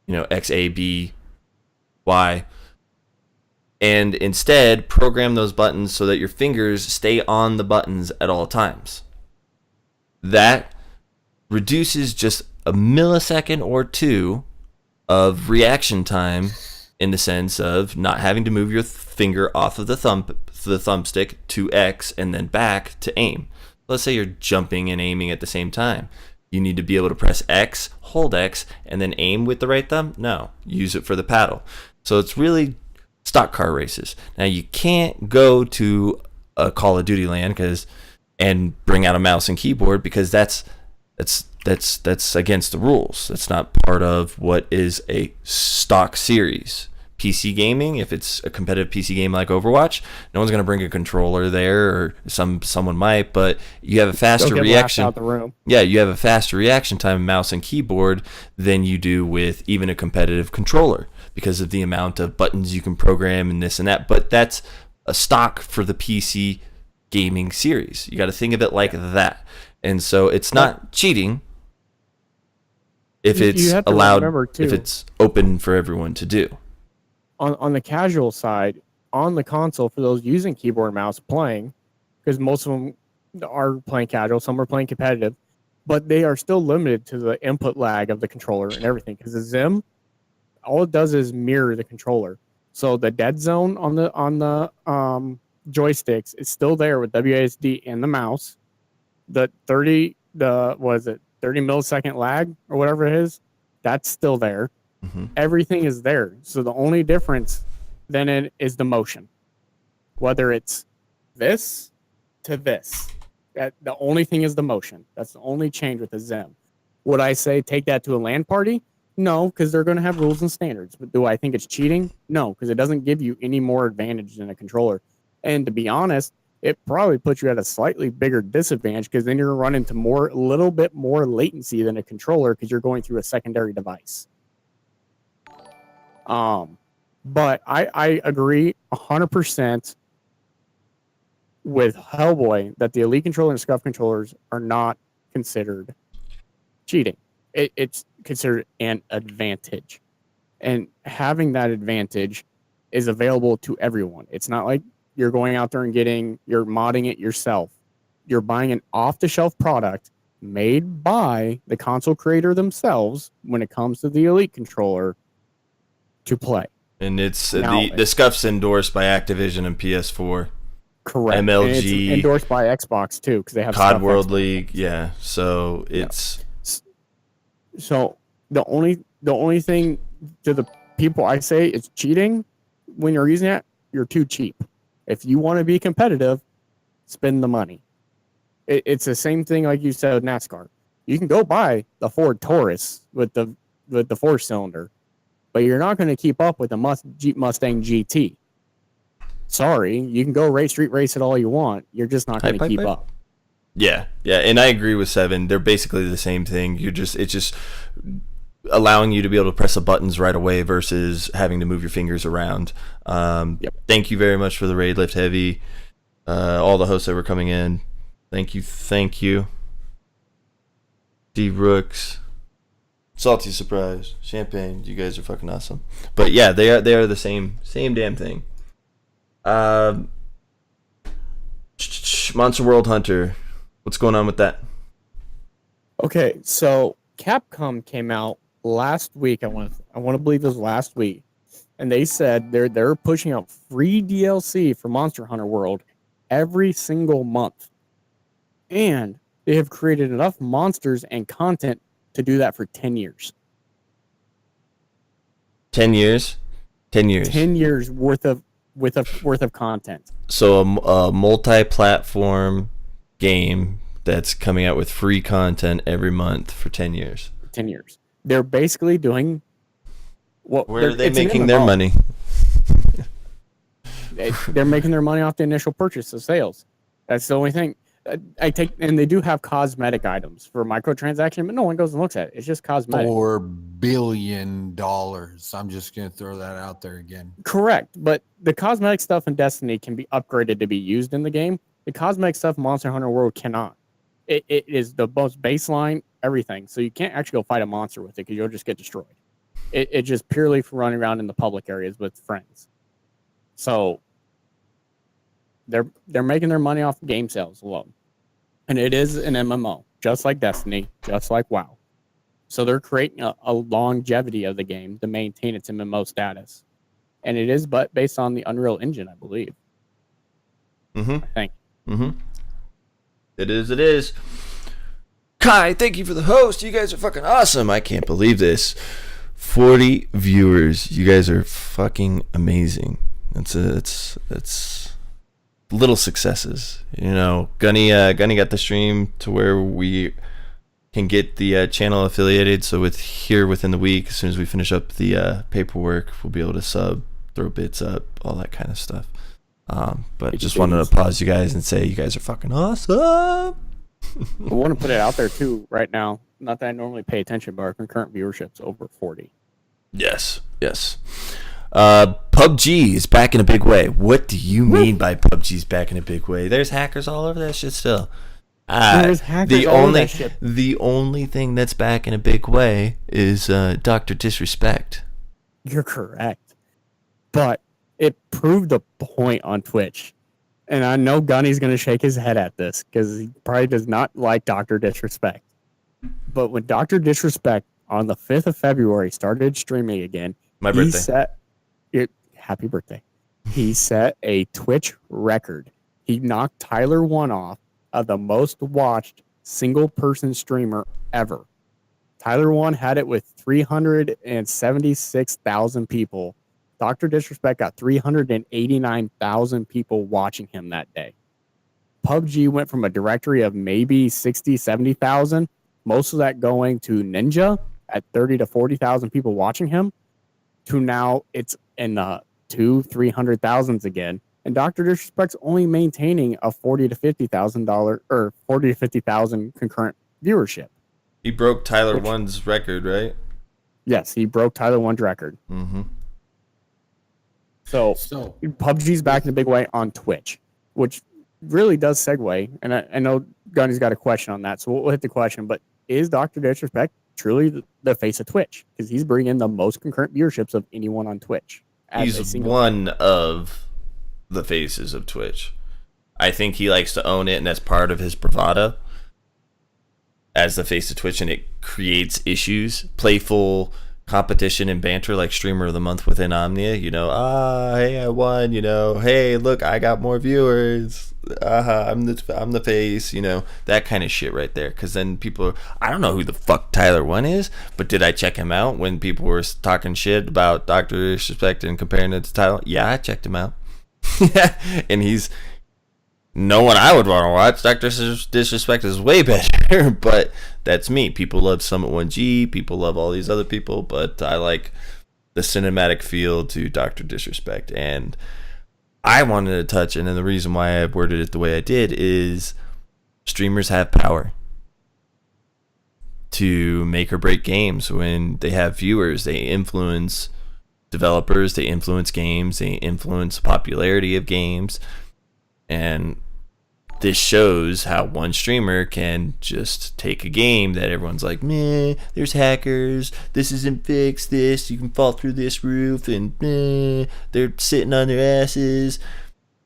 X, A, B, Y. And instead, program those buttons so that your fingers stay on the buttons at all times. That reduces just a millisecond or two of reaction time, in the sense of not having to move your finger off of the thumbstick to X and then back to aim. Let's say you're jumping and aiming at the same time. You need to be able to press X, hold X, and then aim with the right thumb? No, use it for the paddle. So it's really stock car races. Now you can't go to a Call of Duty land and bring out a mouse and keyboard, because that's against the rules. That's not part of what is a stock series. PC gaming, if it's a competitive PC game like Overwatch, no one's going to bring a controller there, or someone might, but you have a faster reaction. Out the room. Yeah, you have a faster reaction time mouse and keyboard than you do with even a competitive controller, because of the amount of buttons you can program and this and that. But that's a stock for the PC gaming series. You got to think of it like that. And so it's not cheating if it's allowed, if it's open for everyone to do. On the casual side, on the console, for those using keyboard and mouse playing, because most of them are playing casual, some are playing competitive, but they are still limited to the input lag of the controller and everything. Because the Zim, all it does is mirror the controller. So the dead zone on the joysticks is still there with WASD and the mouse. The 30 millisecond lag or whatever it is, that's still there. Mm-hmm. Everything is there. So the only difference then is the motion. Whether it's this to this. The only thing is the motion. That's the only change with the Zim. Would I say take that to a LAN party? No, because they're going to have rules and standards. But do I think it's cheating? No, because it doesn't give you any more advantage than a controller. And to be honest, it probably puts you at a slightly bigger disadvantage because then you're running into a little bit more latency than a controller because you're going through a secondary device. But I agree 100% with Hellboy that the Elite controller and Scuff controllers are not considered cheating. It's considered an advantage. And having that advantage is available to everyone. It's not like you're going out there and you're modding it yourself. You're buying an off-the-shelf product made by the console creator themselves when it comes to the Elite controller to play. And it's Now, the Scuff's endorsed by Activision and PS4. Correct. MLG. And it's endorsed by Xbox too, because they have COD Scuff World Xbox. League, yeah. So it's So the only thing to the people I say it's cheating when you're using it, you're too cheap. If you want to be competitive, spend the money. It's the same thing like you said with NASCAR. You can go buy the Ford Taurus with the 4-cylinder, but you're not going to keep up with the Jeep Mustang GT. Sorry, you can go street race it all you want. You're just not going to keep up. yeah, and I agree with Seven. They're basically the same thing. It's just allowing you to be able to press the buttons right away versus having to move your fingers around. Thank you very much for the raid, Lift Heavy. All the hosts that were coming in. Thank you. D Rooks, Salty Surprise, Champagne. You guys are fucking awesome. But yeah, they are the same damn thing. Monster World Hunter. What's going on with that? Okay, so Capcom came out last week. I want to believe it was last week, and they said they're pushing out free DLC for Monster Hunter World every single month, and they have created enough monsters and content to do that for 10 years. 10 years. 10 years. 10 years worth of content. So a multi-platform game that's coming out with free content every month for 10 years. 10 years. They're basically doing what? Where are they making their money? They're making their money off the initial purchase of sales. That's the only thing. And they do have cosmetic items for microtransaction, but no one goes and looks at it. It's just cosmetic. $4 billion. I'm just going to throw that out there again. Correct, but the cosmetic stuff in Destiny can be upgraded to be used in the game. The cosmetic stuff in Monster Hunter World cannot. It is the most baseline everything, so you can't actually go fight a monster with it because you'll just get destroyed. It's just purely for running around in the public areas with friends. So they're making their money off game sales alone. And it is an MMO, just like Destiny, just like WoW. So they're creating a longevity of the game to maintain its MMO status. And it is but based on the Unreal Engine, I believe. Mm-hmm. I think. Mm-hmm. It is. Kai, thank you for the host. You guys are fucking awesome. I can't believe this. 40 viewers. You guys are fucking amazing. It's little successes, you know. Gunny got the stream to where we can get the channel affiliated, so within the week, as soon as we finish up the paperwork, we'll be able to sub, throw bits up, all that kind of stuff. But just wanted to pause you guys and say you guys are fucking awesome. I want to put it out there too right now, not that I normally pay attention, but our concurrent viewership's over 40. Yes. PUBG is back in a big way. What do you mean by PUBG's back in a big way? There's hackers all over that shit still. There's hackers all over that shit. The only thing that's back in a big way is Dr. Disrespect. You're correct. But it proved a point on Twitch. And I know Gunny's going to shake his head at this because he probably does not like Dr. Disrespect. But when Dr. Disrespect on the 5th of February started streaming again, My birthday. Happy birthday. He set a Twitch record. He knocked Tyler One off of the most watched single person streamer ever. Tyler One had it with 376,000 people. Dr. Disrespect got 389,000 people watching him that day. PUBG went from a directory of maybe 60, 70,000, most of that going to Ninja, at 30 to 40,000 people watching him to now it's in the 200,000-300,000s again. And Dr. Disrespect's only maintaining a $40,000 to $50,000 or 40 to 50,000 concurrent viewership. He broke Tyler One's record, right? Yes, he broke Tyler One's record. Mm-hmm. So PUBG's back in a big way on Twitch, which really does segue. And I know Gunny's got a question on that, so we'll hit the question. But is Dr. Disrespect truly the face of Twitch? Because he's bringing in the most concurrent viewerships of anyone on Twitch. He's one of the faces of Twitch. I think he likes to own it, and that's part of his bravado as the face of Twitch, and it creates issues, playful competition and banter, like Streamer of the Month within Omnia. You know, hey, I won. You know, hey, look, I got more viewers. I'm the face. You know, that kind of shit right there. Because then people, I don't know who the fuck Tyler One is, but did I check him out when people were talking shit about Dr. Disrespect and comparing it to Tyler? Yeah, I checked him out. And he's no one I would want to watch. Dr. Disrespect is way better, but that's me. People love Summit 1G. People love all these other people, but I like the cinematic feel to Dr. Disrespect. And I wanted to touch, and then the reason why I worded it the way I did is streamers have power to make or break games. When they have viewers, they influence developers, they influence games, they influence the popularity of games. And this shows how one streamer can just take a game that everyone's like, meh, there's hackers, this isn't fixed, this, you can fall through this roof, and meh, they're sitting on their asses.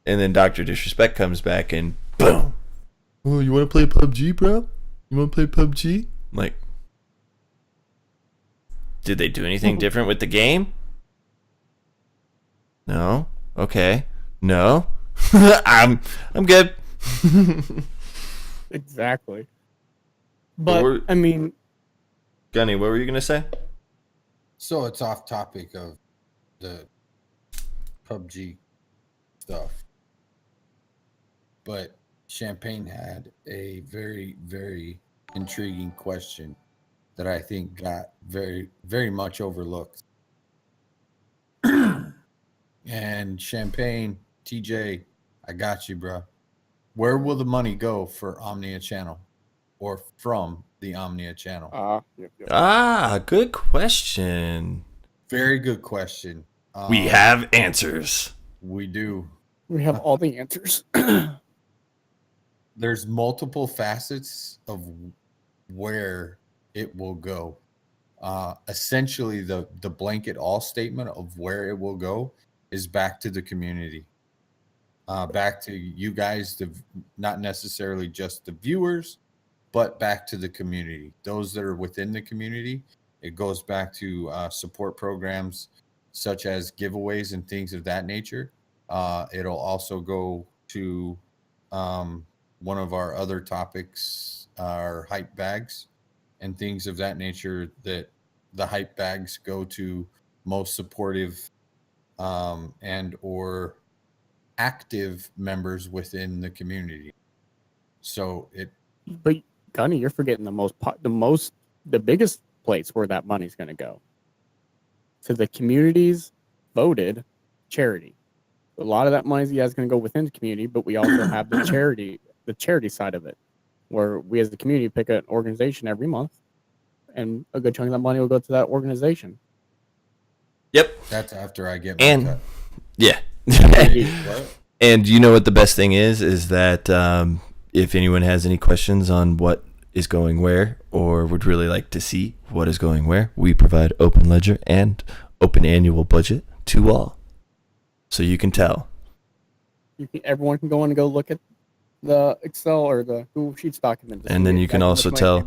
And then Dr. Disrespect comes back and boom. Oh, you want to play PUBG, bro? You want to play PUBG? Like, did they do anything different with the game? No? Okay. No? I'm good. Exactly. But I mean, Gunny, what were you gonna say? So it's off topic of the PUBG stuff, but Champagne had a very, very intriguing question that I think got very, very much overlooked. And Champagne, TJ, I got you, bro. Where will the money go for Omnia Channel, or from the Omnia Channel? Good question. Very good question. We have answers. We do. We have all the answers. There's multiple facets of where it will go. Essentially, the blanket all statement of where it will go is back to the community. Back to you guys, not necessarily just the viewers, but back to the community. Those that are within the community, it goes back to support programs such as giveaways and things of that nature. It'll also go to one of our other topics, our hype bags and things of that nature, that the hype bags go to most supportive and or active members within the community. So but Gunny, you're forgetting the biggest place where that money's going to go to the community's voted charity. A lot of that money is going to go within the community, but we also have the charity side of it, where we as the community pick an organization every month, and a good chunk of that money will go to that organization. Yep. That's after I get my cut. Yeah. And you know what the best thing is that if anyone has any questions on what is going where, or would really like to see what is going where, we provide open ledger and open annual budget to all, so you can tell. Everyone can go in and go look at the Excel or the Google Sheets document. And then you can also tell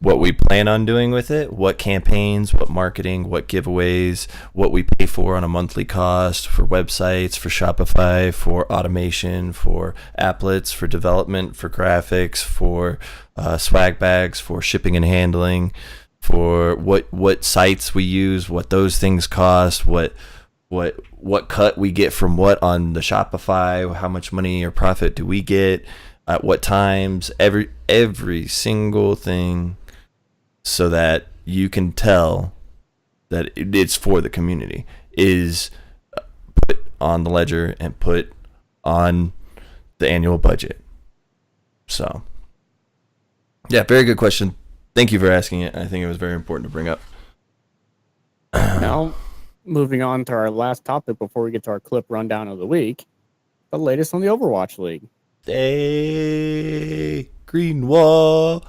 what we plan on doing with it, what campaigns, what marketing, what giveaways, what we pay for on a monthly cost for websites, for Shopify, for automation, for applets, for development, for graphics, for swag bags, for shipping and handling, for what sites we use, what those things cost, what cut we get from what on the Shopify, how much money or profit do we get, at what times, every single thing, so that you can tell that it's for the community is put on the ledger and put on the annual budget. So, yeah, very good question. Thank you for asking it. I think it was very important to bring up. Now, moving on to our last topic before we get to our clip rundown of the week, the latest on the Overwatch League. Hey, green wall.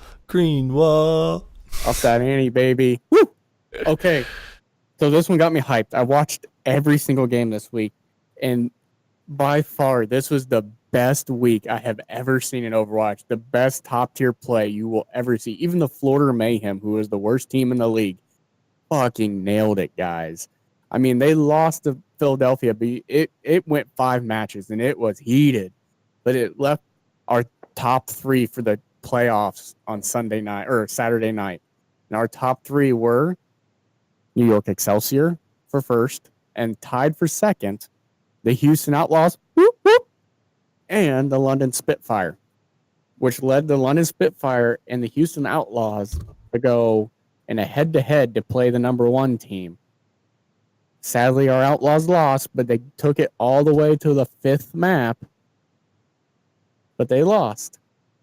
Up that Annie, baby. Woo! Okay, so this one got me hyped. I watched every single game this week, and by far, this was the best week I have ever seen in Overwatch. The best top-tier play you will ever see. Even the Florida Mayhem, who was the worst team in the league, fucking nailed it, guys. I mean, they lost to Philadelphia, but it went 5 matches, and it was heated. But it left our top 3 for the playoffs on Sunday night or Saturday night. And our top 3 were New York Excelsior for first, and tied for second, the Houston Outlaws, whoop, whoop, and the London Spitfire, which led the London Spitfire and the Houston Outlaws to go in a head-to-head to play the number 1 team. Sadly, our Outlaws lost, but they took it all the way to the 5th map, but they lost.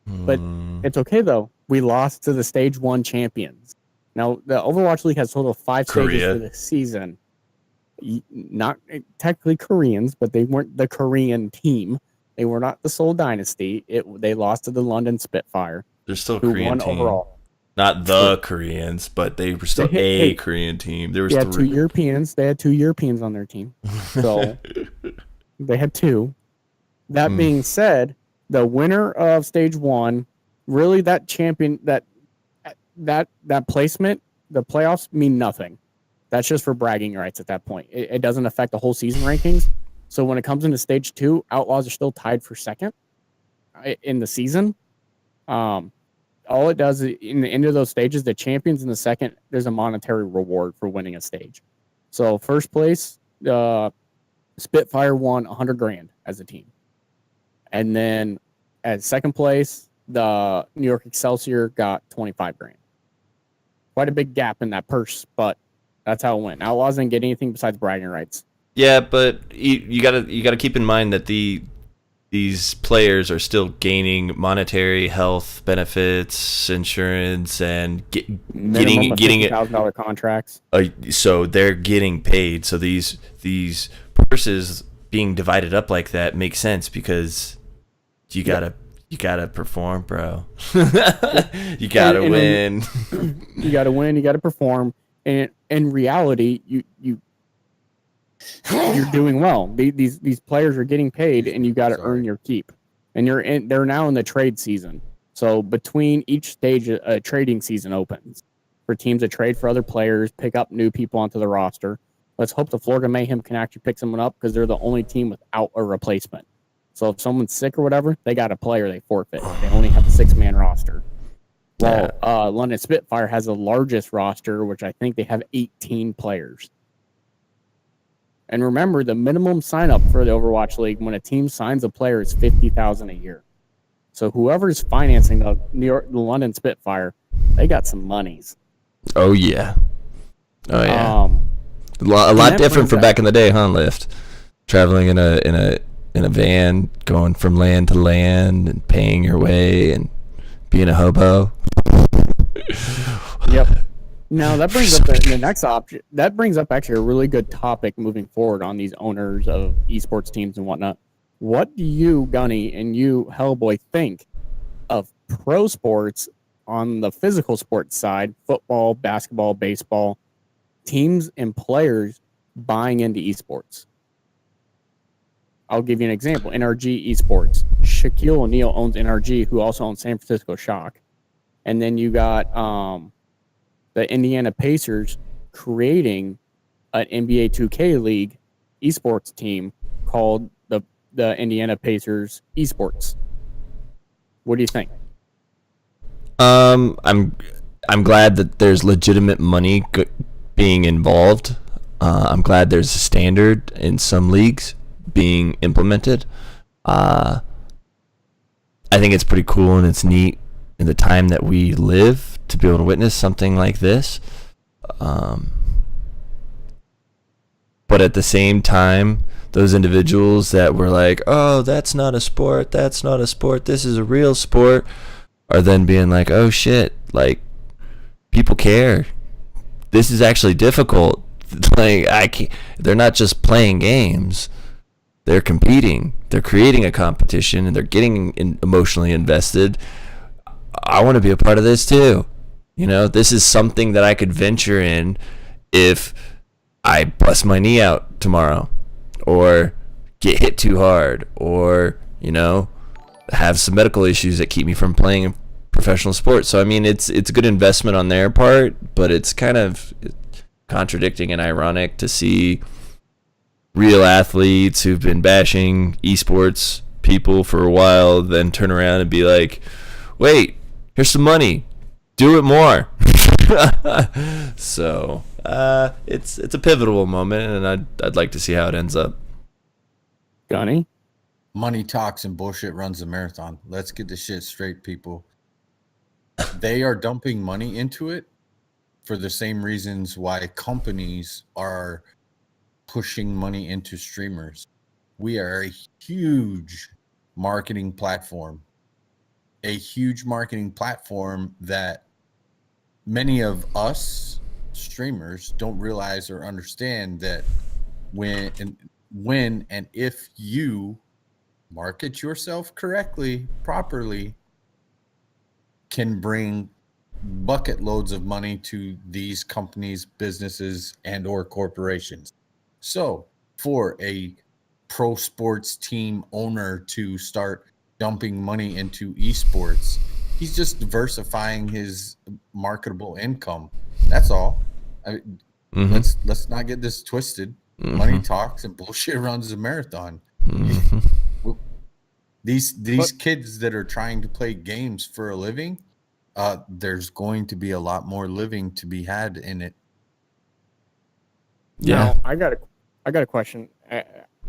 But it's okay, though. We lost to the Stage 1 champions. Now, the Overwatch League has a total of 5 stages for the season. Not technically Koreans, but they weren't the Korean team. They were not the Seoul Dynasty. They lost to the London Spitfire. They're still a who Korean won team. overall. Not the Koreans, but they were still a Korean team. There was They had 2 Europeans. They had 2 Europeans on their team. So they had 2. That being said, the winner of Stage 1, really that champion, that placement, the playoffs mean nothing. That's just for bragging rights at that point. It doesn't affect the whole season rankings. So when it comes into Stage 2, Outlaws are still tied for second in the season. All it does is in the end of those stages, the champions in the second, there's a monetary reward for winning a stage. So first place, Spitfire won $100,000 as a team. And then at second place, the New York Excelsior got $25,000. Quite a big gap in that purse, but that's how it went. Outlaws didn't get anything besides bragging rights. Yeah, but you gotta keep in mind that these players are still gaining monetary health benefits, insurance, and getting $50,000 contracts. So they're getting paid. So these purses being divided up like that makes sense because you gotta perform, bro. You gotta win. You gotta win. You gotta perform. And in reality, you're doing well. These players are getting paid, and you got to earn your keep. And they're now in the trade season. So between each stage, a trading season opens for teams to trade for other players, pick up new people onto the roster. Let's hope the Florida Mayhem can actually pick someone up because they're the only team without a replacement. So if someone's sick or whatever, they got a player they forfeit. They only have a 6-man roster. Well, London Spitfire has the largest roster, which I think they have 18 players. And remember, the minimum sign-up for the Overwatch League when a team signs a player is $50,000 a year. So whoever's financing the London Spitfire, they got some monies. Oh yeah. A lot different from back in the day, huh? Lift, traveling in a van, going from land to land, and paying your way, and being a hobo. Yep. Now that brings up the next option. That brings up actually a really good topic moving forward on these owners of esports teams and whatnot. What do you, Gunny, and you, Hellboy, think of pro sports on the physical sports side, football, basketball, baseball, teams and players buying into esports? I'll give you an example. NRG Esports. Shaquille O'Neal owns NRG, who also owns San Francisco Shock. And then you got the Indiana Pacers creating an NBA 2K League esports team called the Indiana Pacers Esports. What do you think? I'm glad that there's legitimate money being involved. I'm glad there's a standard in some leagues being implemented. I think it's pretty cool and it's neat in the time that we live to be able to witness something like this. But at the same time, those individuals that were like, oh, that's not a sport, this is a real sport, are then being like, oh shit, like, people care. This is actually difficult. Like, I can't, they're not just playing games, they're competing, they're creating a competition, and they're getting emotionally invested. I want to be a part of this too. You know, this is something that I could venture in if I bust my knee out tomorrow, or get hit too hard, or, you know, have some medical issues that keep me from playing a professional sport. So I mean, it's a good investment on their part, but it's kind of contradicting and ironic to see real athletes who've been bashing esports people for a while then turn around and be like, wait, here's some money, do it more. So it's a pivotal moment, and I'd like to see how it ends up. Gunny? Money talks and bullshit runs the marathon. Let's get this shit straight, people. They are dumping money into it for the same reasons why companies are pushing money into streamers. We are a huge marketing platform. That many of us streamers don't realize or understand that when and if you market yourself correctly, properly, can bring bucket loads of money to these companies, businesses, and or corporations. So for a pro sports team owner to start dumping money into esports, he's just diversifying his marketable income. That's all. Let's not get this twisted. Money talks and bullshit runs a marathon. These kids that are trying to play games for a living, there's going to be a lot more living to be had in it. Yeah, now, I got a question.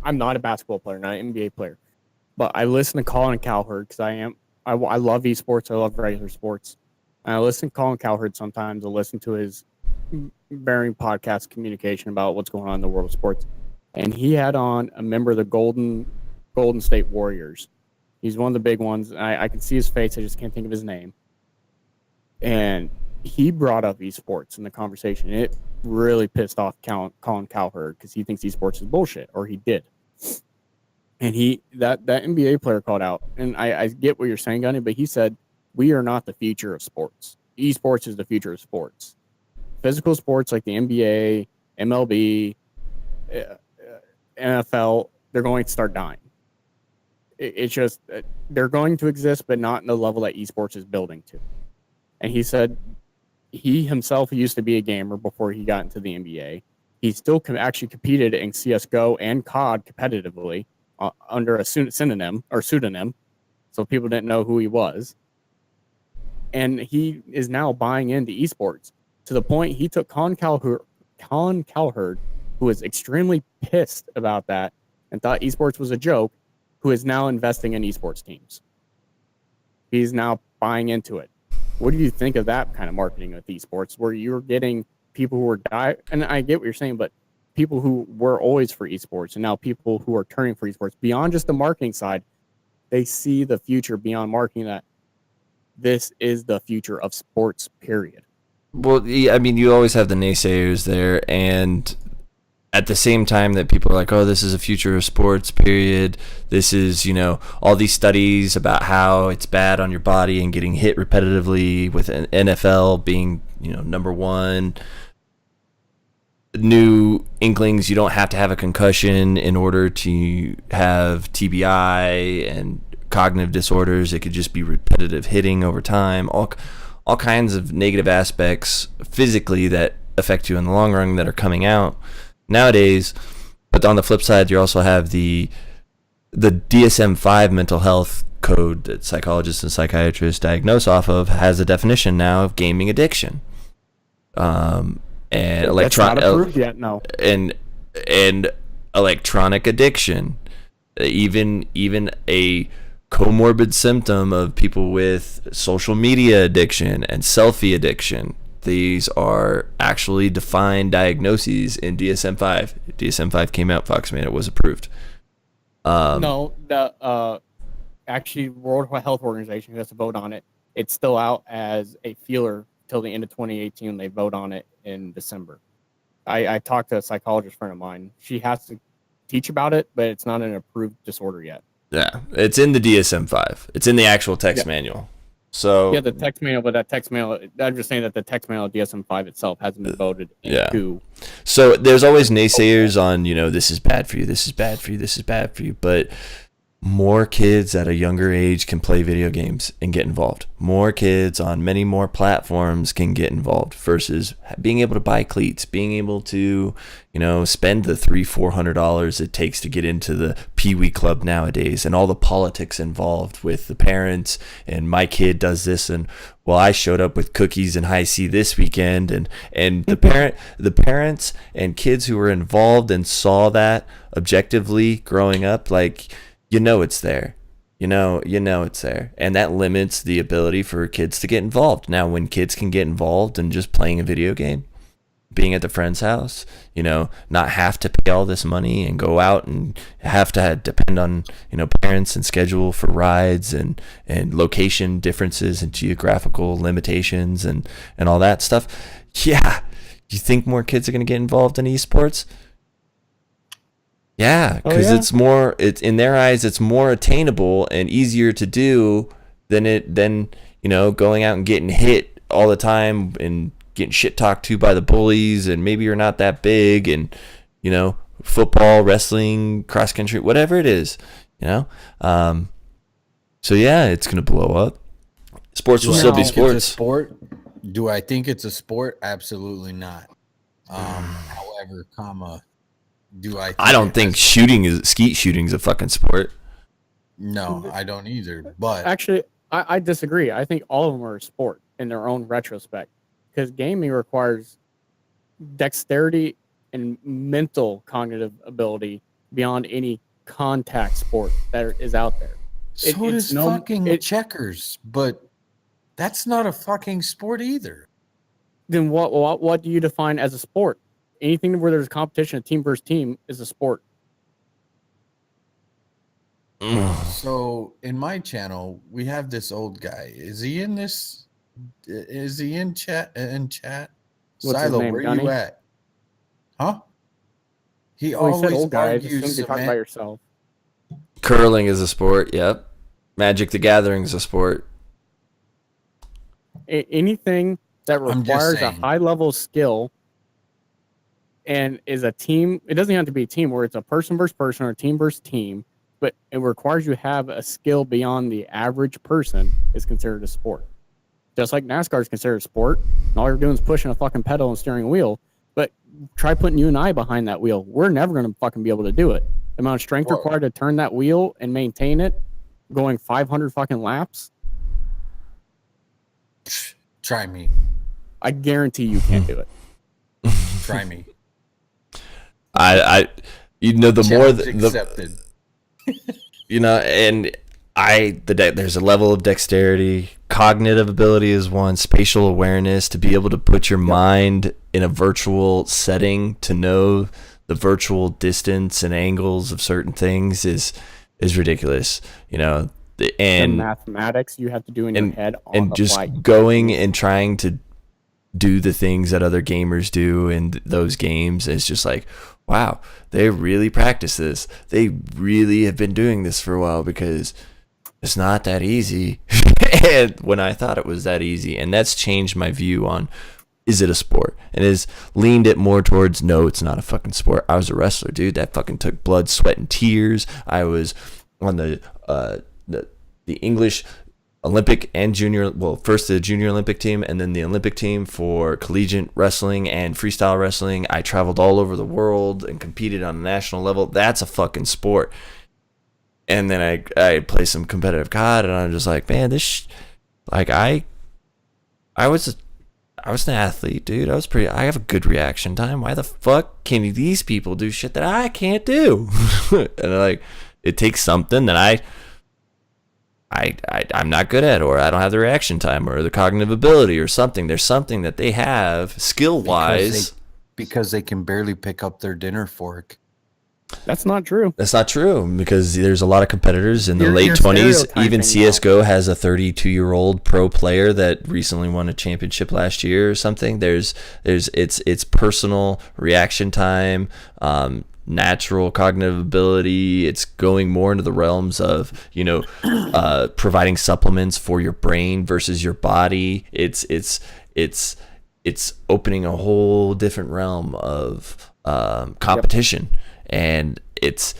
I'm not a basketball player, not an NBA player, but I listen to Colin Cowherd because I love esports. I love regular sports. And I listen to Colin Cowherd sometimes. I listen to his varying podcast communication about what's going on in the world of sports. And he had on a member of the Golden State Warriors. He's one of the big ones. I can see his face. I just can't think of his name. And he brought up esports in the conversation. It really pissed off Colin Cowherd because he thinks esports is bullshit, or he did. And that NBA player called out, and I get what you're saying, Gunny, but he said, we are not the future of sports. Esports is the future of sports. Physical sports like the NBA, MLB, NFL, they're going to start dying. It's just, they're going to exist, but not in the level that esports is building to. And he said he himself used to be a gamer before he got into the NBA. He still actually competed in CSGO and COD competitively under a pseudonym, so people didn't know who he was. And he is now buying into esports to the point he took Colin Cowherd, who was extremely pissed about that and thought esports was a joke, who is now investing in esports teams. He's now buying into it. What do you think of that kind of marketing with esports, where you're getting people who are and I get what you're saying, but people who were always for esports and now people who are turning for esports beyond just the marketing side, they see the future beyond marketing, that this is the future of sports, period. Well, I mean, you always have the naysayers there, and at the same time that people are like, oh, this is a future of sports, period. This is, you know, all these studies about how it's bad on your body and getting hit repetitively, with an NFL being, you know, number one. New inklings, you don't have to have a concussion in order to have TBI and cognitive disorders. It could just be repetitive hitting over time. All kinds of negative aspects physically that affect you in the long run that are coming out nowadays. But on the flip side, you also have the DSM-5 mental health code that psychologists and psychiatrists diagnose off of, has a definition now of gaming addiction. And that's not approved yet, no. And electronic addiction, even a comorbid symptom of people with social media addiction and selfie addiction. These are actually defined diagnoses in DSM-5. DSM-5 came out, Foxman, it was approved. No, the actually World Health Organization who has to vote on it. It's still out as a feeler till the end of 2018. They vote on it in December. I talked to a psychologist friend of mine. She has to teach about it, but it's not an approved disorder yet. Yeah, it's in the DSM-5. It's in the actual text manual. So yeah, the text manual, but that text manual, I'm just saying that the text manual DSM-5 itself hasn't been voted into. So there's always naysayers on, this is bad for you, this is bad for you, this is bad for you, but more kids at a younger age can play video games and get involved. More kids on many more platforms can get involved versus being able to buy cleats, being able to, spend the $300-$400 it takes to get into the Pee Wee Club nowadays, and all the politics involved with the parents. And my kid does this, and well, I showed up with cookies and high C this weekend, and the parents and kids who were involved and saw that objectively growing up, like. It's there. It's there. And that limits the ability for kids to get involved. Now, when kids can get involved in just playing a video game, being at the friend's house, not have to pay all this money and go out and have to depend on, parents and schedule for rides and location differences and geographical limitations and all that stuff. Yeah. You think more kids are going to get involved in esports? Yeah, because it's in their eyes, it's more attainable and easier to do than going out and getting hit all the time and getting shit talked to by the bullies, and maybe you're not that big, and football, wrestling, cross country, whatever it is, So yeah, it's gonna blow up. Sports will still be sports. Do I think it's a sport? Absolutely not. However, I don't think skeet shooting is a fucking sport. No, I don't either. But actually, I disagree. I think all of them are a sport in their own retrospect, because gaming requires dexterity and mental cognitive ability beyond any contact sport that is out there. So does fucking checkers, but that's not a fucking sport either. Then what do you define as a sport? Anything where there's competition, a team versus team, is a sport. So in my channel, we have this old guy. Is he in this? Is he in chat? What's Silo, his name, where Gunny? you at? Huh? He Well, always said old guy. argues. You talk about yourself. Curling is a sport. Yep. Magic the Gathering is a sport. Anything that requires a high level skill and is a team, it doesn't have to be a team where it's a person versus person or a team versus team, but it requires you to have a skill beyond the average person, is considered a sport. Just like NASCAR is considered a sport, and all you're doing is pushing a fucking pedal and steering wheel. But try putting you and I behind that wheel. We're never going to fucking be able to do it. The amount of strength required to turn that wheel and maintain it, going 500 fucking laps. Try me. I guarantee you can't do it. Try me. Accepted. There's a level of dexterity, cognitive ability is one, spatial awareness, to be able to put your mind in a virtual setting, to know the virtual distance and angles of certain things is ridiculous, and the mathematics you have to do in your head and just going and trying to do the things that other gamers do in those games is just like, wow, they really practice this. They really have been doing this for a while, because it's not that easy. And when I thought it was that easy, and that's changed my view on, is it a sport? And has leaned it more towards, no, it's not a fucking sport. I was a wrestler, dude. That fucking took blood, sweat, and tears. I on the English Olympic and junior, well, first the junior Olympic team and then the Olympic team for collegiate wrestling and freestyle wrestling. I traveled all over the world and competed on a national level. That's a fucking sport. And then I play some competitive COD, and I'm just like, man, I was an athlete, dude. I have a good reaction time. Why the fuck can these people do shit that I can't do? And it takes something that I'm not good at, or I don't have the reaction time or the cognitive ability or something. There's something that they have skill wise. Because they can barely pick up their dinner fork. That's not true. That's not true, because there's a lot of competitors in the You're late 20s. stereotyping Even now. CSGO has a 32-year-old pro player that recently won a championship last year or something. It's personal reaction time, natural cognitive ability. It's going more into the realms of, providing supplements for your brain versus your body. It's opening a whole different realm of competition. Yep. And it's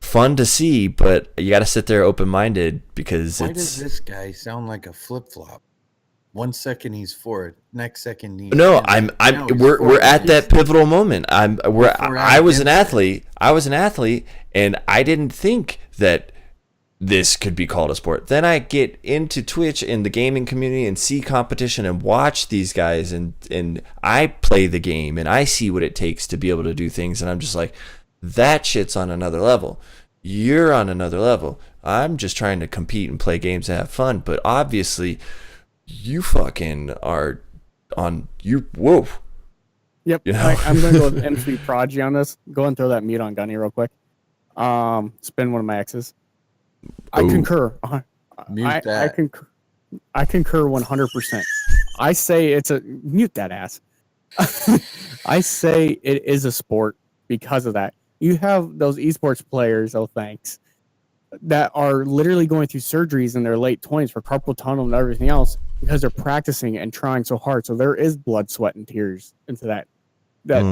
fun to see, but you got to sit there open-minded, because why does this guy sound like a flip-flop? 1 second he's for it, next second he's no. We're at that pivotal moment. I was an athlete, and I didn't think that this could be called a sport. Then I get into Twitch and the gaming community and see competition and watch these guys, and I play the game and I see what it takes to be able to do things, and I'm just like, that shit's on another level. You're on another level. I'm just trying to compete and play games and have fun, but obviously you fucking are on whoa. Yep. I'm going to go with MC Prodigy on this. Go and throw that mute on Gunny real quick. It's been one of my exes. I concur. Mute that. I concur 100%. I say mute that ass. I say it is a sport because of that. You have those esports players, that are literally going through surgeries in their late 20s for carpal tunnel and everything else because they're practicing and trying so hard. So there is blood, sweat, and tears into that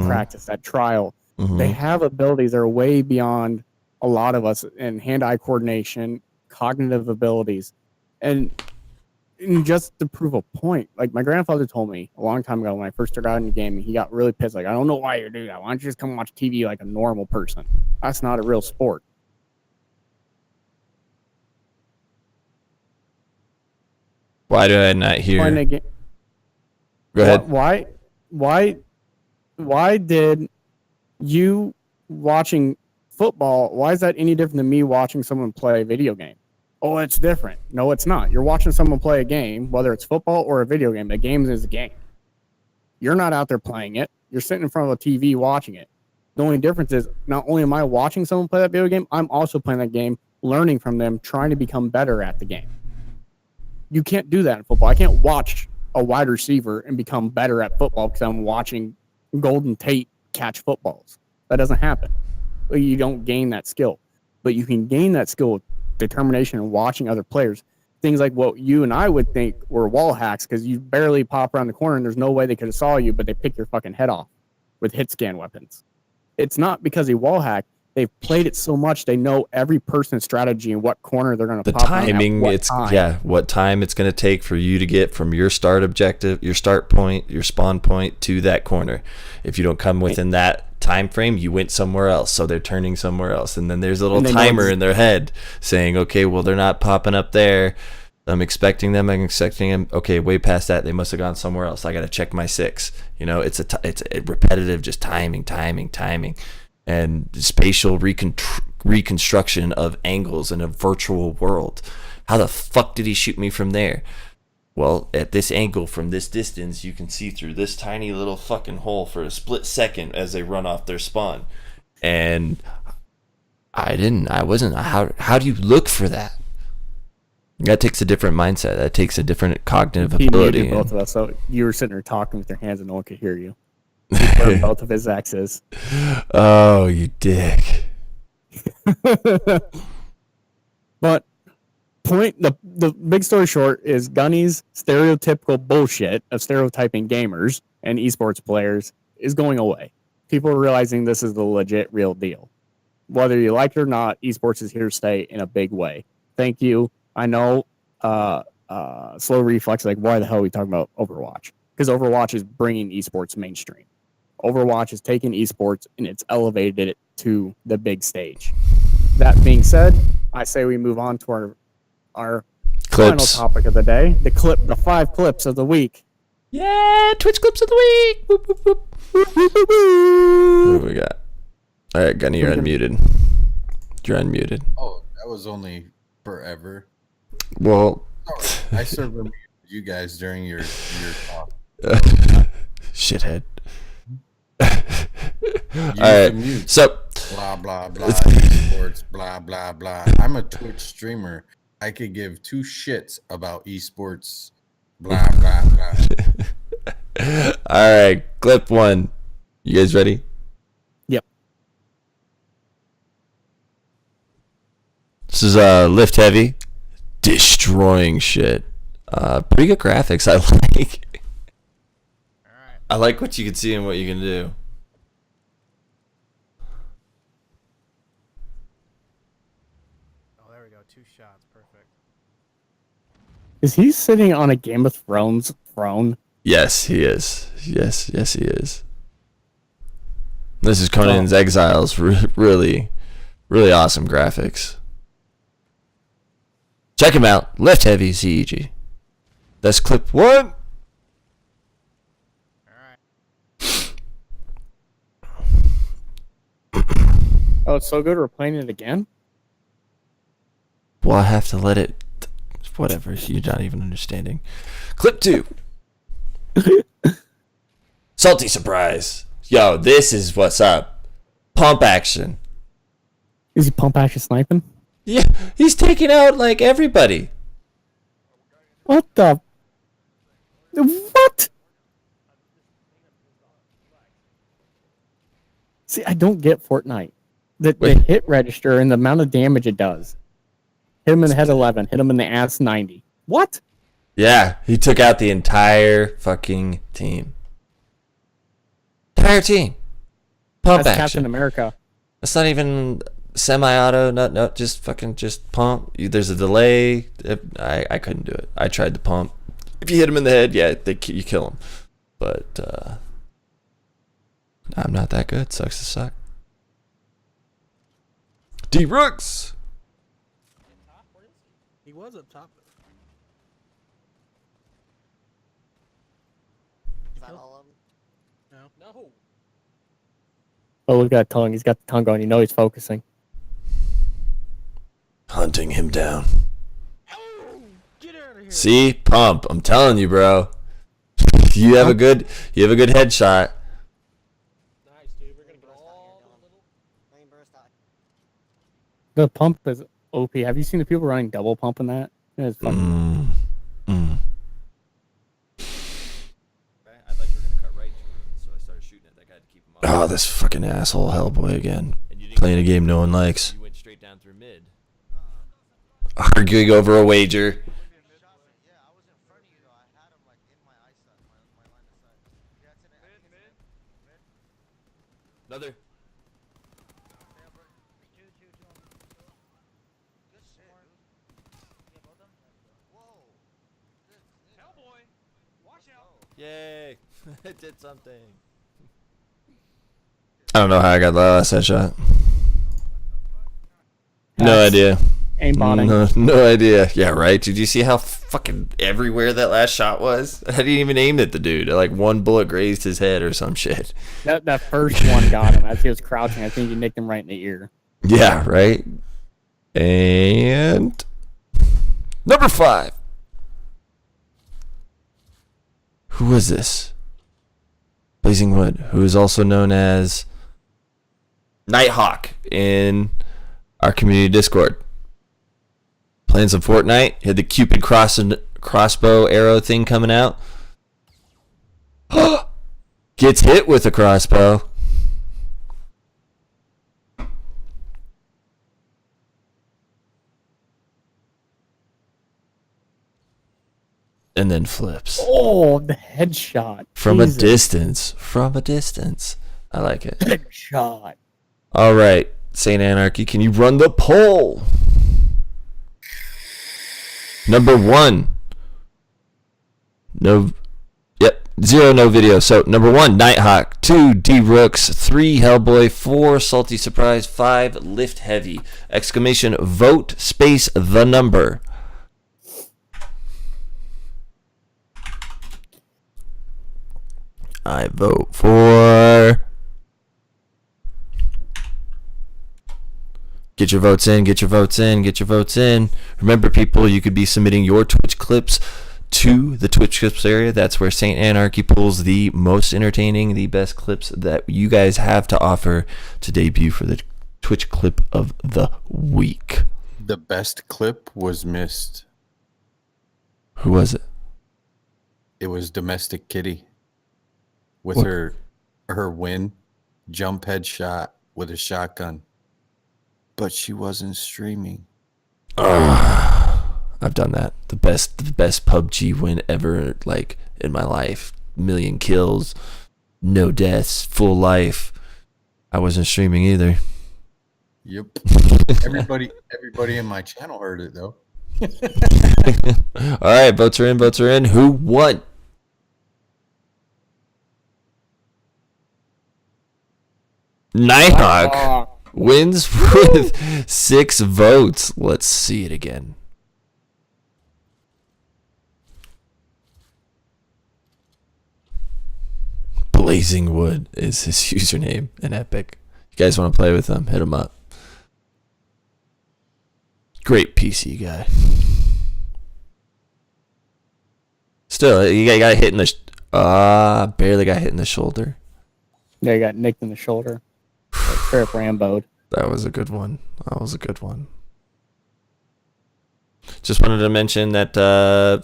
practice, that trial. Mm-hmm. They have abilities that are way beyond a lot of us in hand-eye coordination, cognitive abilities. And just to prove a point, like my grandfather told me a long time ago when I first started out in the game, he got really pissed. Like, I don't know why you're doing that. Why don't you just come watch TV like a normal person? That's not a real sport. Why do I not hear? Go ahead. Why did you watching football, why is that any different than me watching someone play a video game? Oh, it's different. No, it's not. You're watching someone play a game, whether it's football or a video game. A game is a game. You're not out there playing it. You're sitting in front of a TV watching it. The only difference is not only am I watching someone play that video game, I'm also playing that game, learning from them, trying to become better at the game. You can't do that in football. I can't watch a wide receiver and become better at football because I'm watching Golden Tate catch footballs. That doesn't happen. You don't gain that skill. But you can gain that skill with determination and watching other players. Things like what you and I would think were wall hacks, because you barely pop around the corner and there's no way they could have saw you, but they pick your fucking head off with hit scan weapons. It's not because they wall hack. They've played it so much they know every person's strategy and what corner they're going to pop timing. What time it's going to take for you to get from your start objective, your start point, your spawn point to that corner. If you don't come within that time frame, you went somewhere else, so they're turning somewhere else, and then there's a little timer in their head saying, okay, well, they're not popping up there. I'm expecting them. Okay, way past that, they must have gone somewhere else. I got to check my 6. It's a repetitive, just timing, and spatial reconstruction of angles in a virtual world. How the fuck did he shoot me from there? Well, at this angle, from this distance, you can see through this tiny little fucking hole for a split second as they run off their spawn. And how do you look for that? That takes a different mindset. That takes a different cognitive ability. Both of us, so you were sitting there talking with your hands and no one could hear you. He both of his exes. Oh, you dick. But the big story short is Gunny's stereotypical bullshit of stereotyping gamers and esports players is going away. People are realizing this is the legit real deal. Whether you like it or not, esports is here to stay in a big way. Thank you. I know Slow Reflex, like, why the hell are we talking about Overwatch? Because Overwatch is bringing esports mainstream. Overwatch has taken esports and it's elevated it to the big stage. That being said, I say we move on to our final topic of the day, the 5 clips of the week. Yeah, Twitch clips of the week. Whoop, whoop, whoop. What do we got? All right, Gunny, you're unmuted. You're unmuted. Oh, that was only forever. Well, I served you guys during your talk. shithead. Use All right. the mute. So, Blah blah blah. Esports. Blah blah blah. I'm a Twitch streamer. I could give two shits about esports. Blah blah blah. all right, clip one. You guys ready? Yep. This is Lift Heavy, destroying shit. Pretty good graphics. I like. I like what you can see and what you can do. Oh, there we go. 2 shots. Perfect. Is he sitting on a Game of Thrones throne? Yes, he is. Yes, he is. This is Conan's Exiles. Really, really awesome graphics. Check him out. Lift Heavy CEG. That's clip one. Oh, it's so good we're playing it again? Well, I have to let it. Whatever. You're not even understanding. Clip two. Salty surprise. Yo, this is what's up. Pump action. Is he pump action sniping? Yeah, he's taking out like everybody. What the? What? See, I don't get Fortnite. The Wait. hit register and the amount of damage it does. Hit him in the head 11, hit him in the ass 90. What? Yeah, he took out the entire fucking team. Entire team. Pump That's action. Captain America. It's not even semi-auto. No, just pump. There's a delay. I couldn't do it. I tried to pump. If you hit him in the head, yeah, you kill him. But I'm not that good. Sucks to suck. D Rooks. He was up top. Is that all of them? No. Oh, look at that tongue. He's got the tongue going. You know he's focusing. Hunting him down. Oh, get out of here. See, pump. I'm telling you, bro. You have a good headshot. Nice, dude. We're gonna get all the little. Rain burst out. The pump is OP. Have you seen the people running double pump in that? It's fucking I thought you were gonna cut right, so I started shooting at that guy to keep him up. Oh, this fucking asshole Hellboy again. Playing a game no one likes. You went straight down through mid. Arguing over a wager. Yeah, I was in front of you though. I had him like in my eyesight, my line of sight. Yeah, it's in it. Mid. Another. Good shit, dude. Yeah, both of them. Whoa. Good. Hellboy, watch out. Yay! I did something. I don't know how I got the last headshot. No That's idea. aimbotting. No idea. Yeah, right. Did you see how fucking everywhere that last shot was? I didn't even aim at the dude. Like one bullet grazed his head or some shit. That first one got him as he was crouching. I think you nicked him right in the ear. Yeah, right. And number 5. Who was this? Blazing Wood, who is also known as Nighthawk in our community Discord. Playing some Fortnite. Had the Cupid crossbow arrow thing coming out. Gets hit with a crossbow. And then flips. Oh, the headshot. From Jesus. a distance. From a distance. I like it. Headshot. All right, Saint Anarchy, can you run the poll? Number 1. No. Yep. 0 no video. So number 1, Nighthawk. 2, D Rooks. 3, Hellboy. 4, Salty Surprise. 5, Lift Heavy. Exclamation vote space the number. I vote for Get your votes in, get your votes in, get your votes in. Remember, people, you could be submitting your Twitch clips to the Twitch clips area. That's where Saint Anarchy pulls the most entertaining, the best clips that you guys have to offer to debut for the Twitch clip of the week. The best clip was missed. Who was it? It was Domestic Kitty with What? her win jump headshot with a shotgun. But she wasn't streaming. I've done that. The best PUBG win ever, like, in my life. 1,000,000 kills, no deaths, full life. I wasn't streaming either. Yep. Everybody in my channel heard it though. All right, votes are in. Who won? Nighthawk wins with 6 votes. Let's see it again. Blazing Wood is his username in Epic. You guys want to play with him? Hit him up. Great PC guy. Still, you got hit in the barely got hit in the shoulder. Yeah, he got nicked in the shoulder. Straight up Rambo'd. That was a good one. Just wanted to mention that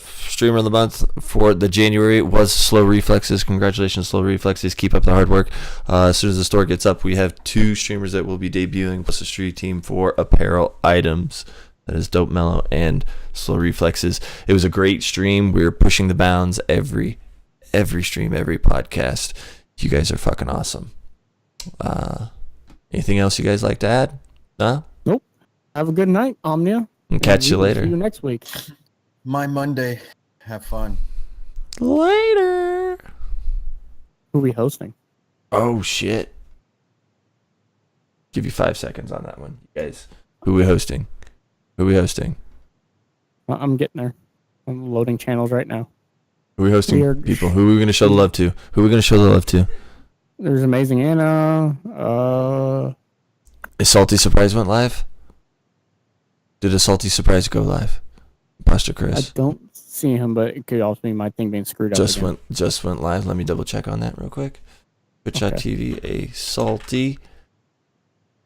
streamer of the month for the January was Slow Reflexes. Congratulations, Slow Reflexes. Keep up the hard work. As soon as the store gets up, we have 2 streamers that will be debuting plus a street team for apparel items. That is Dope Mellow and Slow Reflexes. It was a great stream. We were pushing the bounds every stream, every podcast. You guys are fucking awesome. Anything else you guys like to add? No? Nope. Have a good night, Omnia. And catch you We will later. See you next week. My Monday. Have fun. Later. Who we hosting? Oh shit. Give you 5 seconds on that one, you guys. Who we hosting? I'm getting there. I'm loading channels right now. Who we hosting? Weird. People. Who are we gonna show the love to? There's Amazing Anna. Is Salty Surprise went live? Did a Salty Surprise go live? Pastor I Chris don't see him, but it could also be my thing being screwed up. again. went live. Let me double check on that real quick. Twitch.tv, a Salty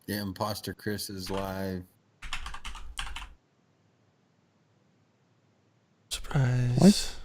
Yeah, Imposter Chris is live. Surprise.